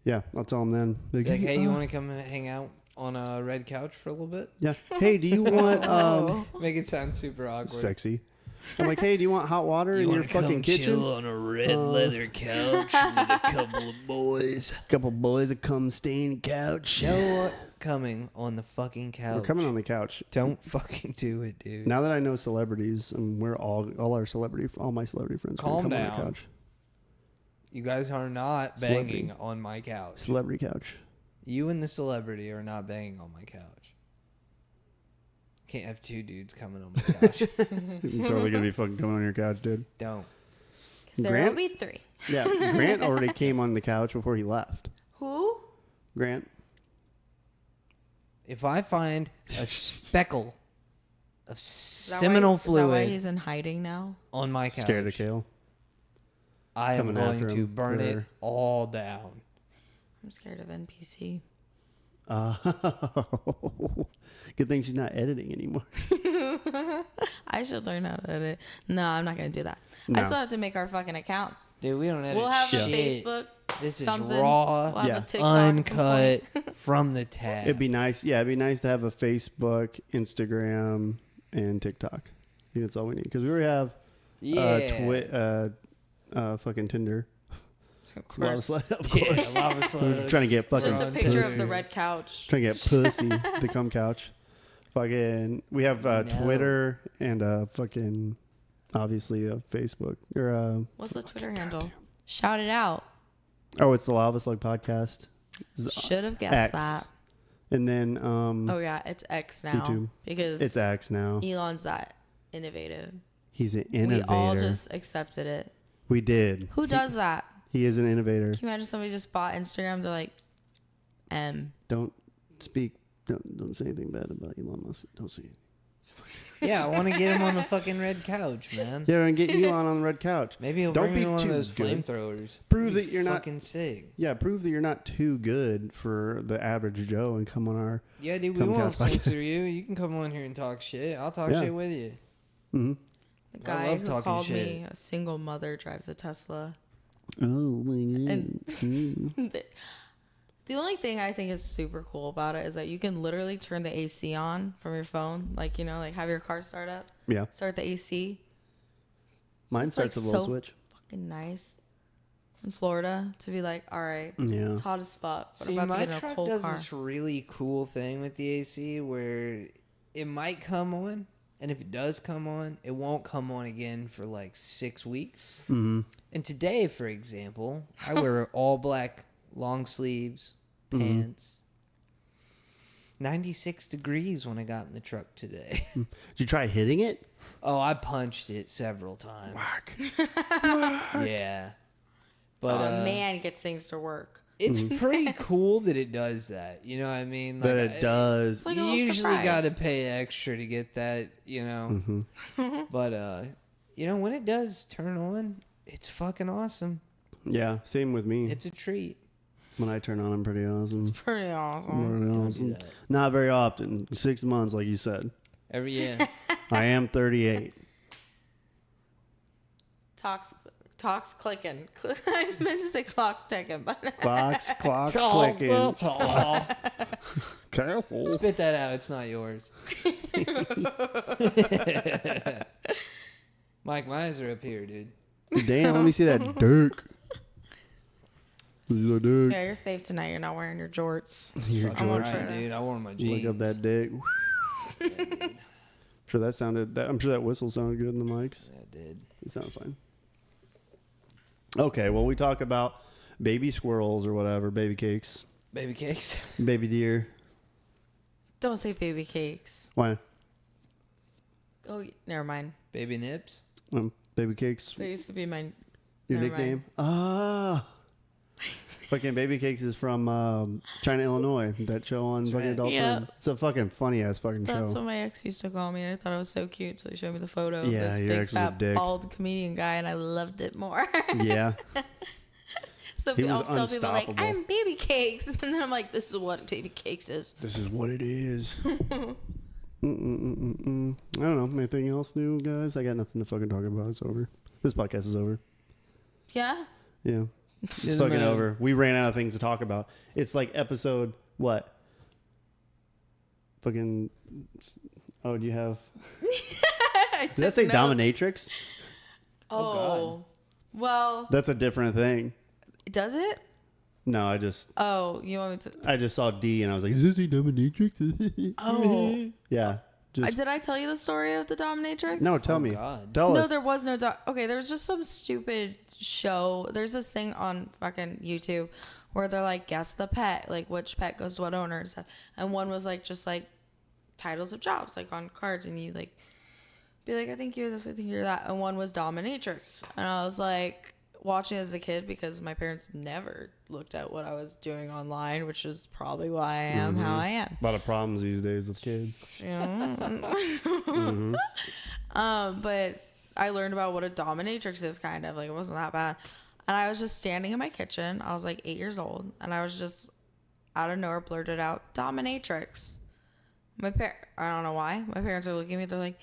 Yeah, I'll tell him then. Like, hey, you want to come hang out on a red couch for a little bit? Yeah. Hey, do you want Make it sound super awkward. sexy? I'm like, hey, do you want hot water in your fucking kitchen? on a red leather couch with a couple of boys. Couple boys that come stay in the couch. You know what? Coming on the fucking couch. We're coming on the couch. Don't fucking do it, dude. Now that I know celebrities, and we're all my celebrity friends, are gonna Calm come down. on the couch. You guys are not Celebrity. banging on my couch. Celebrity couch. You and the celebrity are not banging on my couch. Can't have two dudes coming on my couch. You're totally gonna be fucking coming on your couch, dude. Don't. There Grant? will be 3. Yeah, Grant already came on the couch before he left. Who? Grant. If I find a speckle of Is that seminal why, Is that why fluid he's in hiding now? on my couch, Scared of Kale. I am coming going after to him burn it for- all down. I'm scared of NPC. Good thing she's not editing anymore. I should learn how to edit. No, I'm not going to do that. No. I still have to make our fucking accounts. Dude, we don't edit We'll have shit. a Facebook. This is something. raw, We'll have Yeah. a TikTok at some uncut point. from the tab. It'd be nice. Yeah, it'd be nice to have a Facebook, Instagram, and TikTok. I think that's all we need because we already have fucking Tinder. Of course. Of course. Yeah, LavaSlug. Trying to get fucking Just a on picture of Tinder. the red couch. Trying to get pussy to come couch. Fucking, we have No. Twitter and fucking, obviously Facebook or What's the Twitter handle? Shout it out. oh, it's the LavaSlug Podcast. Should have guessed X. that. And then Oh yeah, it's X now YouTube. because It's X now. Elon's that innovative. He's an innovator. We all just accepted it. We did. Who does that? He is an innovator. Can you imagine somebody just bought Instagram? They're like, Don't speak. Don't say anything bad about Elon Musk. Don't say anything. Yeah, I want to get him on the fucking red couch, man. Yeah, and get Elon on the red couch. Maybe he'll Don't bring be me one of too those good. flamethrowers. Prove That'd that be you're not- fucking sick. Yeah, prove that you're not too good for the average Joe and come on our. Yeah, dude, we Come won't couch censor podcast. you. You can come on here and talk shit. I'll talk Yeah. shit with you. Mm-hmm. the I guy love who talking called shit. me a single mother drives a Tesla. Oh my god. And the only thing I think is super cool about it is that you can literally turn the AC on from your phone. Like, you know, like have your car start up. Yeah. Start the AC. Mine It's starts like with a little so switch. fucking nice in Florida to be like, all right, Yeah. it's hot as fuck. But See, I'm about my to get in a truck cold does car. this really cool thing with the AC where it might come on, and if it does come on, it won't come on again for like 6 weeks. Mm-hmm. And today, for example, I wear all black long sleeves, pants. 96 degrees when I got in the truck today. Did you try hitting it? Oh, I punched it several times. Whack. Yeah. But oh man, gets things to work. it's pretty cool that it does that. You know what I mean? That it does. It's like a You little usually got to surprise. pay extra to get that, you know. Mm-hmm. But you know, when it does turn on, it's fucking awesome. Yeah, same with me. It's a treat. When I turn on, I'm pretty awesome. It's pretty awesome. Pretty Don't awesome. do that. Not very often. 6 months, like you said. Every year. I am 38. Talks clicking. I meant to say clocks ticking, but Clocks clicking. Castles. Spit that out. It's not yours. Mike Miser up here, dude. Damn, let me see that dirt. Let me see that dirt. yeah, you're safe tonight. You're not wearing your jorts. Your Fucking George. right, dude. I wore my jeans. Look up that dick. I'm sure that whistle sounded good in the mics. Yeah, it did. It sounds fine. Okay, well, we talk about baby squirrels or whatever, baby cakes, Baby cakes. baby deer. Don't say baby cakes. Why? Oh, never mind. Baby nips. Baby cakes. That used to be my Your never nickname? Ah. Fucking Baby Cakes is from China, Illinois. That show on That's fucking right. Adult Yeah. Swim. It's a fucking funny ass fucking That's show. what my ex used to call me, and I thought it was so cute. So he showed me the photo of Yeah, this your big ex was a fat dick. bald comedian guy, and I loved it more. Yeah. So He was I'll tell people like, unstoppable. I'm Baby Cakes, and then I'm like, this is what Baby Cakes is. This is what it is. I don't know. Anything else new, guys? I got nothing to fucking talk about. It's over. This podcast is over. Yeah. Yeah. It's To the fucking moon. over. We ran out of things to talk about. It's like episode what? Fucking. Oh, do you have? I Did that took say notes. dominatrix? Oh. Well, That's a different thing. does it? No, Oh, you want me to? I just saw D and I was like, is this the dominatrix? Oh. Yeah. Just Did I tell you the story of the dominatrix? no. Tell Oh, me. God. Tell No, us. there was no okay, there was just some stupid show. There's this thing on fucking YouTube where they're like, guess the pet, like which pet goes to what owner and stuff. And one was like just like titles of jobs, like on cards, and you like be like, I think you're this, I think you're that. And one was dominatrix. And I was like watching as a kid because my parents never looked at what I was doing online, which is probably why I am how I am. A lot of problems these days with kids. But I learned about what a dominatrix is, kind of like it wasn't that bad. And I was just standing in my kitchen. I was like 8 years old, and I was just out of nowhere blurted out dominatrix. I don't know why. My parents are looking at me. They're like,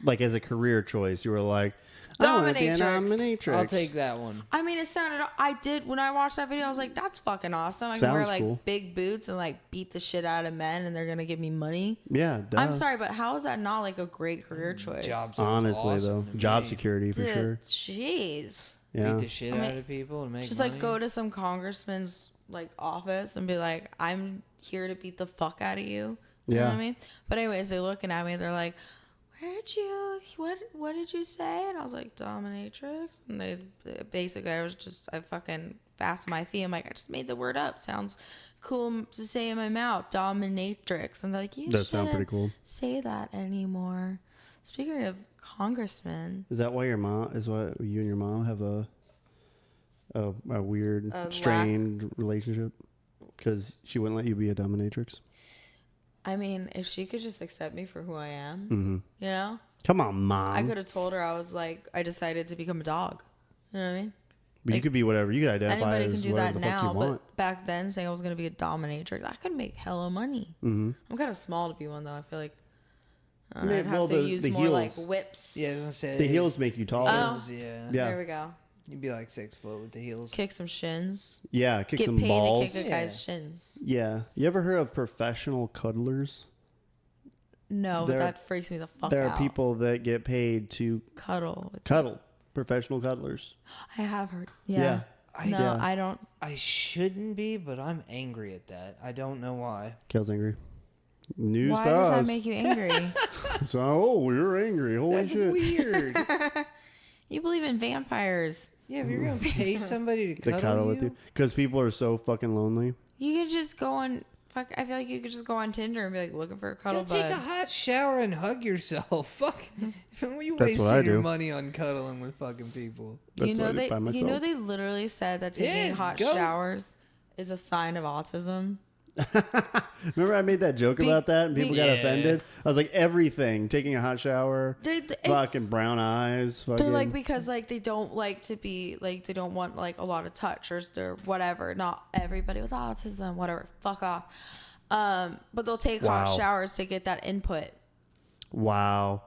Like as a career choice, you were like, I want to be a Dominatrix. dominatrix. I'll take that one. I mean, it sounded. I did when I watched that video. I was like, that's fucking awesome. I can wear Sounds like cool. big boots and like beat the shit out of men, and they're gonna give me money. Yeah, duh. I'm sorry, but how is that not like a great career choice? Job sounds Honestly, awesome though, to job me. security for Dude, sure. Jeez. Yeah. Beat the shit I mean, out of people and make Just money. like go to some congressman's like office and be like, I'm here to beat the fuck out of you. You know Yeah. what I mean? But anyways, they're looking at me. They're like, what did you say? And I was like, dominatrix. And they basically, I fucking fast my feet. I'm like, I just made the word up. Sounds cool to say in my mouth. Dominatrix. And they're like, you That sounds pretty shouldn't cool. say that anymore. Speaking of congressmen, Is that why you and your mom have a weird, strained relationship? Because she wouldn't let you be a dominatrix? I mean, if she could just accept me for who I am, Mm-hmm. you know? Come on, Mom. I could have told her I was like, I decided to become a dog. You know what I mean? But you like, could be whatever. You could identify Anybody can as do whatever that the fuck now, you want. but back then saying I was going to be a dominatrix, I could make hella money. Mm-hmm. I'm kind of small to be one, though. I feel like I mean, I'd have well, to use the more like heels- whips. Yeah, I was gonna say The heels make you taller. Oh. Yeah. Yeah. There we go. You'd be like 6 foot with the heels. Kick some shins. Yeah, kick Get some paid balls. to kick a guy's shins. Yeah. You ever heard of professional cuddlers? No, but that freaks me the fuck out. There are people that get paid to cuddle. Cuddle. Professional cuddlers. I have heard. Yeah. I don't. I shouldn't be, but I'm angry at that. I don't know why. Kale's angry. News Why to does us. that make you angry? So, you're angry. Holy That's shit. weird. You believe in vampires. Yeah, if you're going to pay somebody to cuddle with you. Because people are so fucking lonely. You could just go on. Fuck, I feel like you could just go on Tinder and be like looking for a cuddle Go take bud. a hot shower and hug yourself. Fuck. When are you That's what I wasting your do. money on cuddling with fucking people? That's You what I know do they. by You myself. know they literally said that taking hot showers is a sign of autism. Remember I made that joke about that and people got Yeah. offended? I was like, everything. Taking a hot shower. Fucking brown eyes. Fucking. They're like, because like they don't like to be like, they don't want like a lot of touch or whatever. Not everybody with autism, whatever. Fuck off. But they'll take hot showers to get that input. Wow.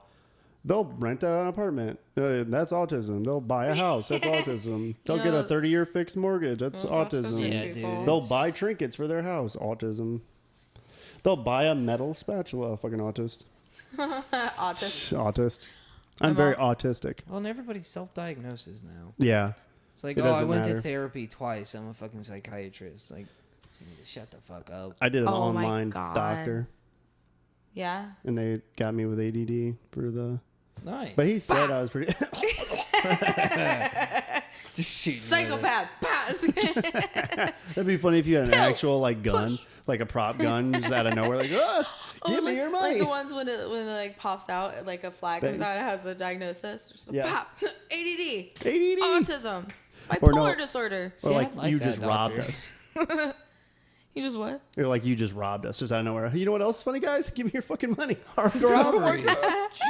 They'll rent an apartment. That's autism. They'll buy a house. That's autism. They'll get a 30-year fixed mortgage. That's autism. Yeah, dude. They'll buy trinkets for their house. Autism. They'll buy a metal spatula. Fucking autist. Autist. I'm very autistic. Well, and everybody self-diagnoses now. Yeah. It's like, It I doesn't went to matter. therapy twice. I'm a fucking psychiatrist. Like, you need to shut the fuck up. I did an Oh my online God. doctor, Yeah. and they got me with ADD for the. Nice. But he said I was pretty. just shooting. Psychopath. That'd be funny if you had an Pills. actual like gun, like a prop gun, just out of nowhere, like, give me your money. Like the ones when it like pops out, like a flag comes out, it has a diagnosis. Just a pop. ADD. Autism. Bipolar disorder. Or like, I'd like you that, just robbed doctor. us. You just what? Or like you just robbed us just out of nowhere. You know what else is funny, guys? Give me your fucking money. Armed robbery.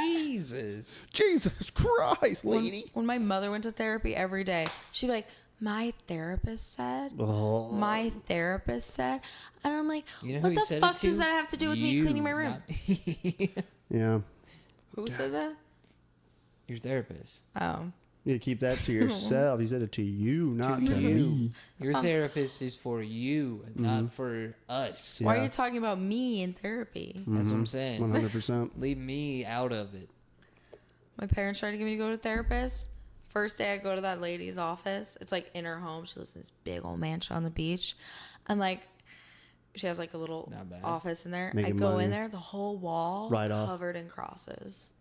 Jesus. Jesus Christ, lady. When my mother went to therapy every day, she'd be like, my therapist said, Oh. my therapist said, and I'm like, You know what who he the said fuck it to? does that have to do with me cleaning my room? Yeah. Who said that? Your therapist. Oh. You keep that to yourself. He said it to you, not to me. Your sounds- therapist is for you, and not for us. Why Yeah. are you talking about me in therapy? That's what I'm saying. 100%. Leave me out of it. My parents tried to get me to go to a therapist. First day I go to that lady's office. It's like in her home. She lives in this big old mansion on the beach. And like she has like a little Not bad. office in there. I Making go money. in there, the whole wall Right off. covered in crosses.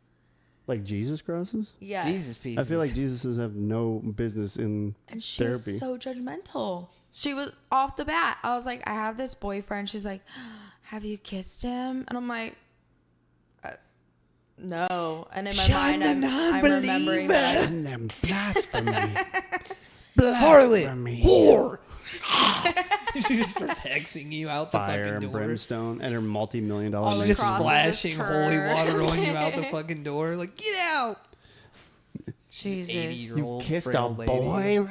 Like Jesus crosses? Yes. Jesus pieces. I feel like Jesuses have no business in And she therapy. was so judgmental. She was off the bat. I was like, I have this boyfriend. She's like, have you kissed him? And I'm like, no. And in my mind, I'm remembering that. And them blasphemy. Harlot, whore. She just starts hexing you out the Fire fucking and door. brimstone and her multi-million-dollar All the She's just crosses splashing just holy turn. water on you out the fucking door. Like, get out. Jesus. 80-year-old kissed a frail lady. boy.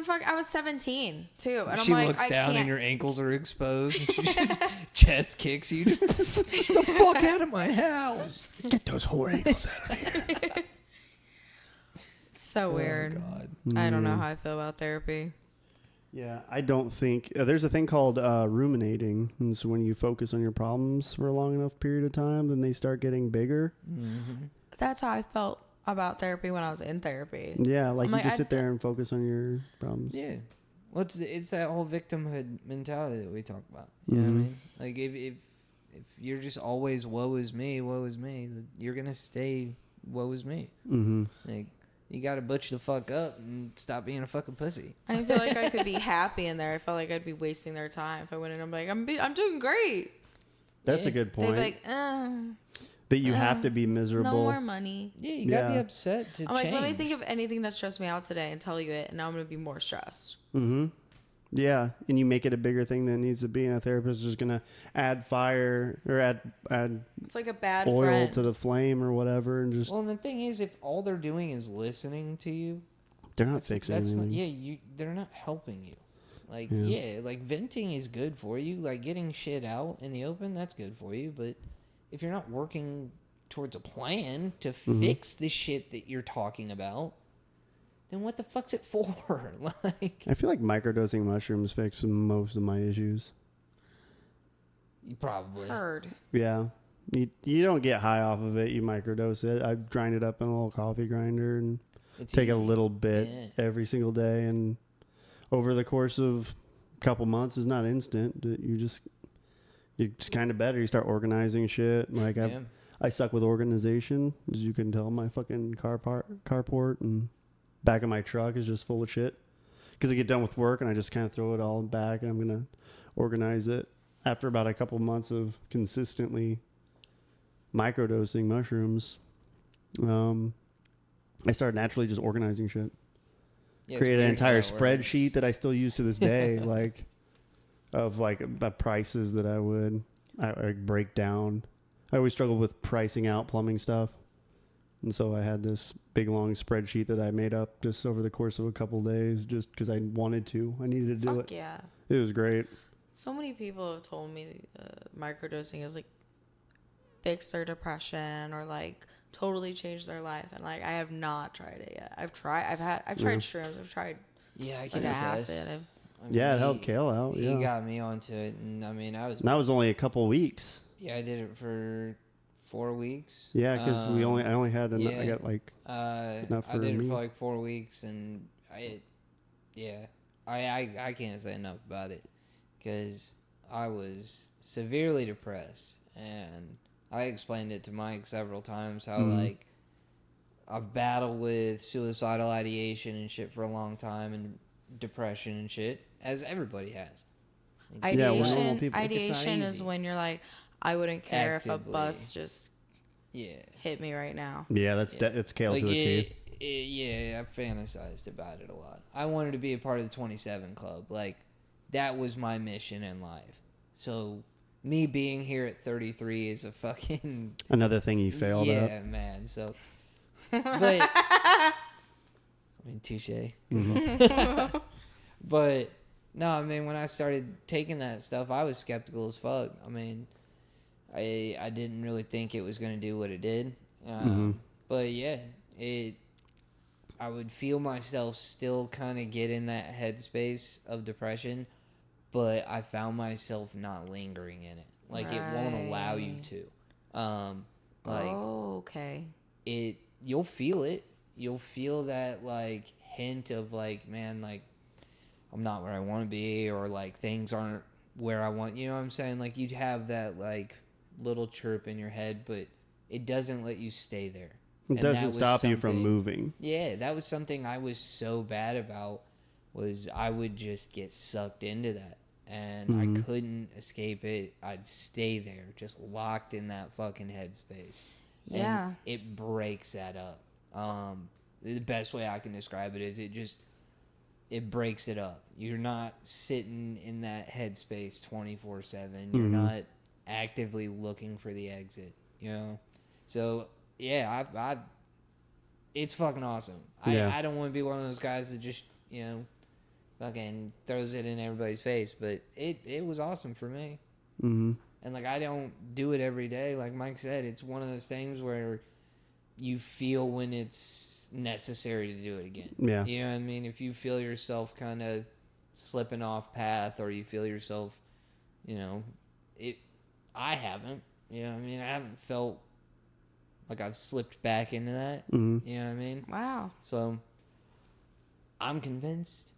Like I was 17 too, and She I'm like, looks I down can't. and your ankles are exposed. And she just chest kicks you. Just the fuck out of my house. Get those whore ankles out of here. So weird. God. I don't know how I feel about therapy. Yeah, I don't think there's a thing called ruminating. And so when you focus on your problems for a long enough period of time, then they start getting bigger. That's how I felt about therapy when I was in therapy. Yeah, like I'm you like, just I sit there and focus on your problems. Yeah. Well, it's that whole victimhood mentality that we talk about. You know what I mean? Like, if you're just always woe is me, you're going to stay woe is me. Mm-hmm. Like, you got to butch the fuck up and stop being a fucking pussy. I didn't feel like I could be happy in there. I felt like I'd be wasting their time if I went in. I'm like, I'm doing great. That's Yeah. a good They'd point. be like, That you have to be no miserable. more money. Yeah, you got to be Yeah. upset to I'm like, change. let me think of anything that stressed me out today and tell you it, and now I'm gonna be more stressed. Mm-hmm. Yeah, and you make it a bigger thing than it needs to be, and a therapist is just gonna add fire or add It's like a bad oil friend. to the flame or whatever, and just Well, and the thing is, if all they're doing is listening to you, they're not fixing anything. they're not helping you. Like, yeah, like venting is good for you. Like getting shit out in the open, that's good for you. But if you're not working towards a plan to fix the shit that you're talking about, then what the fuck's it for? Like, I feel like microdosing mushrooms fix most of my issues. you probably. Heard. Yeah. You don't get high off of it. You microdose it. I grind it up in a little coffee grinder and It's take a easy. little bit Yeah. every single day. And over the course of a couple months, it's not instant. You're just kind of better. You start organizing shit. Like Yeah. I suck with organization, as you can tell. My fucking carport and back of my truck is just full of shit. Because I get done with work and I just kind of throw it all back and I'm going to organize it. After about a couple months of consistently microdosing mushrooms, I started naturally just organizing shit. Yeah, it's Created an weird how entire that spreadsheet works. that I still use to this day, like of like the prices that I break down. I always struggled with pricing out plumbing stuff. And so I had this big long spreadsheet that I made up just over the course of a couple days just because I wanted to. I needed to do Fuck it. yeah. It was great. So many people have told me microdosing has like fixed their depression or like totally changed their life, and like I have not tried it yet. I've tried shrooms. I've tried Yeah, I like can attest. acid. I mean, Yeah, it helped Kale out. He Yeah. got me onto it, and I mean, And that was only a couple weeks. I did it for 4 weeks. Yeah, because I only had enough. yeah. I got like enough I for did me. it for like 4 weeks, and I can't say enough about it because I was severely depressed, and I explained it to Mike several times how like I've battled with suicidal ideation and shit for a long time, and depression and shit, as everybody has. Like, Yeah, we're normal Ideation, people. It's not ideation is easy. when you're like, I wouldn't care if Actively. a bus just yeah. hit me right now. Yeah, that's Yeah. it's Kale Like to a T. yeah, I fantasized about it a lot. I wanted to be a part of the 27 Club. Like, that was my mission in life. So, me being here at 33 is a fucking... Another thing you failed yeah, at. man. So, but... I mean, touche. But, no, I mean, when I started taking that stuff, I was skeptical as fuck. I mean, I didn't really think it was going to do what it did. But, yeah, I would feel myself still kind of get in that headspace of depression, but I found myself not lingering in it. Like, it won't allow you Right. to. Like, Oh, okay. you'll feel it. You'll feel that, like, hint of, like, man, like, I'm not where I want to be, or, like, things aren't where I want, you know what I'm saying? Like, you'd have that, like, little chirp in your head, but it doesn't let you stay there. It And that doesn't was stop you from something- moving. Yeah, that was something I was so bad about, was I would just get sucked into that. And I couldn't escape it. I'd stay there, just locked in that fucking headspace. Yeah. And it breaks that up. The best way I can describe it is it breaks it up. You're not sitting in that headspace 24/7. You're not actively looking for the exit, you know? So, yeah, I it's fucking awesome. Yeah. I don't want to be one of those guys that just, you know, fucking throws it in everybody's face, but it was awesome for me. Mm-hmm. And, like, I don't do it every day. Like Mike said, it's one of those things where you feel when it's necessary to do it again. Yeah. You know what I mean? If you feel yourself kind of slipping off path, or you feel yourself, you know, I haven't. You know what I mean? I haven't felt like I've slipped back into that. Mm-hmm. You know what I mean? Wow. So, I'm convinced.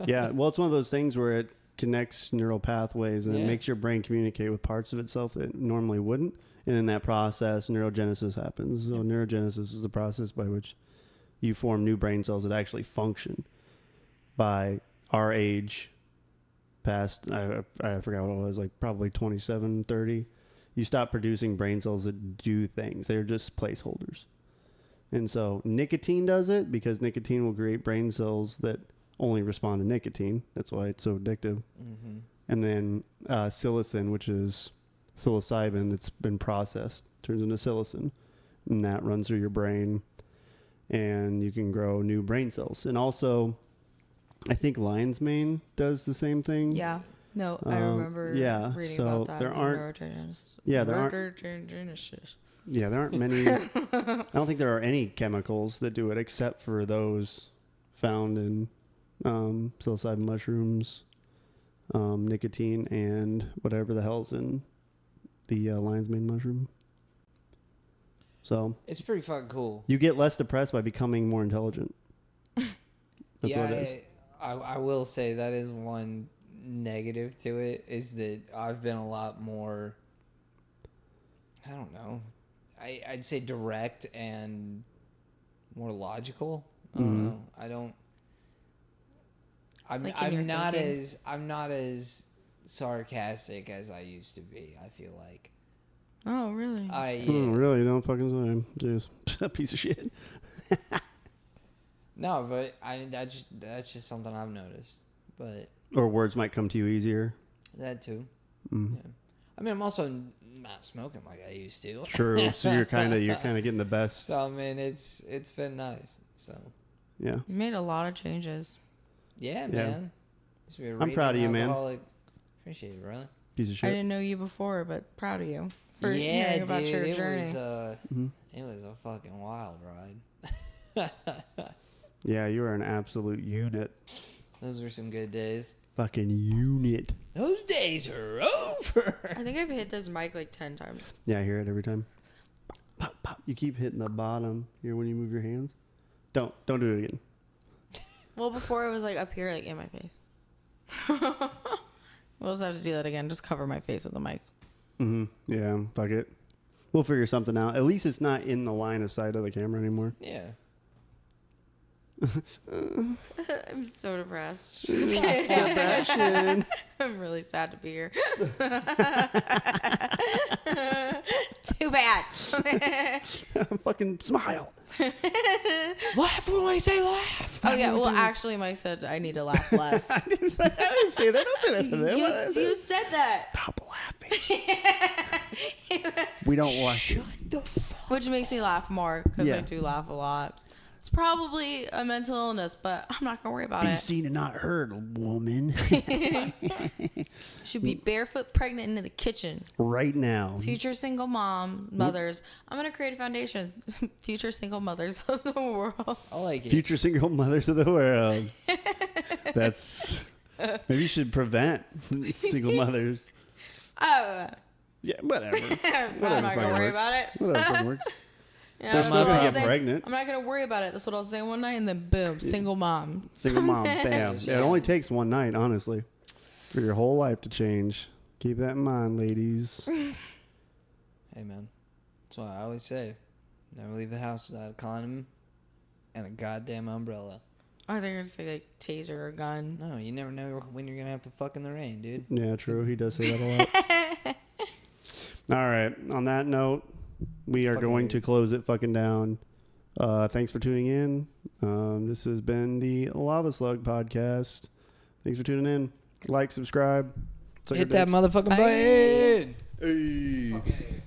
Yeah, well, it's one of those things where it connects neural pathways and it Yeah. makes your brain communicate with parts of itself that it normally wouldn't. And in that process, neurogenesis happens. So neurogenesis is the process by which you form new brain cells that actually function. By our age, past, I forgot what it was, like probably 27, 30, you stop producing brain cells that do things. They're just placeholders. And so nicotine does it because nicotine will create brain cells that only respond to nicotine. That's why it's so addictive. Mm-hmm. And then psilocin, which is psilocybin that's been processed, turns into psilocin. And that runs through your brain. And you can grow new brain cells. And also, I think lion's mane does the same thing. Yeah. No, I remember yeah, reading so about that. there in aren't- neurogenesis. yeah, there aren't- Neurogenesis. Yeah, there aren't many. I don't think there are any chemicals that do it except for those found in psilocybin mushrooms, nicotine, and whatever the hell's in the lion's mane mushroom. So It's pretty fucking cool. you get less depressed by becoming more intelligent. That's what it is. I will say that is one negative to it, is that I've been a lot more, I don't know, I'd say direct and more logical. I don't know. I'm not as sarcastic as I used to be, I feel like. Oh, really? Really? Don't fucking say. Jeez. A piece of shit. No, but that's just something I've noticed. But Or words might come to you easier. that too. Mm. Yeah. I mean, I'm also not smoking like I used to. True. So you're kind of getting the best. So I mean, it's been nice. So Yeah. You made a lot of changes. yeah, man. Used to be a I'm proud of you, man. alcoholic. Appreciate it, brother. Piece of I shit. didn't know you before, but proud of you for Yeah, hearing about dude, your it journey. was it was a fucking wild ride. Yeah, you are an absolute unit. Those were some good days. Fucking unit. Those days are over. I think I've hit this mic like 10 times. Yeah, I hear it every time. Pop, pop. You keep hitting the bottom here when you move your hands. Don't do it again. Well, before it was like up here, like in my face. We'll just have to do that again. Just cover my face with the mic. Yeah, fuck it. We'll figure something out. At least it's not in the line of sight of the camera anymore. Yeah. I'm so depressed. Depression. I'm really sad to be here. Too bad. Fucking smile. Laugh when I say laugh. Oh yeah. Well, actually, Mike said I need to laugh less. I didn't say that. Don't say that to them. You said that. Stop laughing. We don't watch it. Which makes me laugh more because Yeah. I do laugh a lot. It's probably a mental illness, but I'm not gonna worry about Be it. seen and not heard, woman. Should be barefoot pregnant in the kitchen. Right now. Future single mothers. I'm gonna create a foundation. Future single mothers of the world. I like it. Future single mothers of the world. That's... Maybe you should prevent single mothers. Oh, Yeah, whatever. I'm not gonna worry about it. Whatever fucking works. Yeah, They're that's still what I gonna was get saying. pregnant. I'm not gonna worry about it. That's what I was saying one night, and then boom, single mom. Single mom, bam. Yeah, it only takes one night, honestly, for your whole life to change. Keep that in mind, ladies. Hey, man. That's why I always say, never leave the house without a condom and a goddamn umbrella. I think you're gonna say like taser or gun. No, you never know when you're gonna have to fuck in the rain, dude. Yeah, true. He does say that a lot. All right. On that note, we are Fucking going weird. to close it fucking down. Thanks for tuning in. This has been the LavaSlug Podcast. Thanks for tuning in. Like, subscribe. Suck Hit your that dicks. motherfucking Bye. button. Hey. Fuck outta here.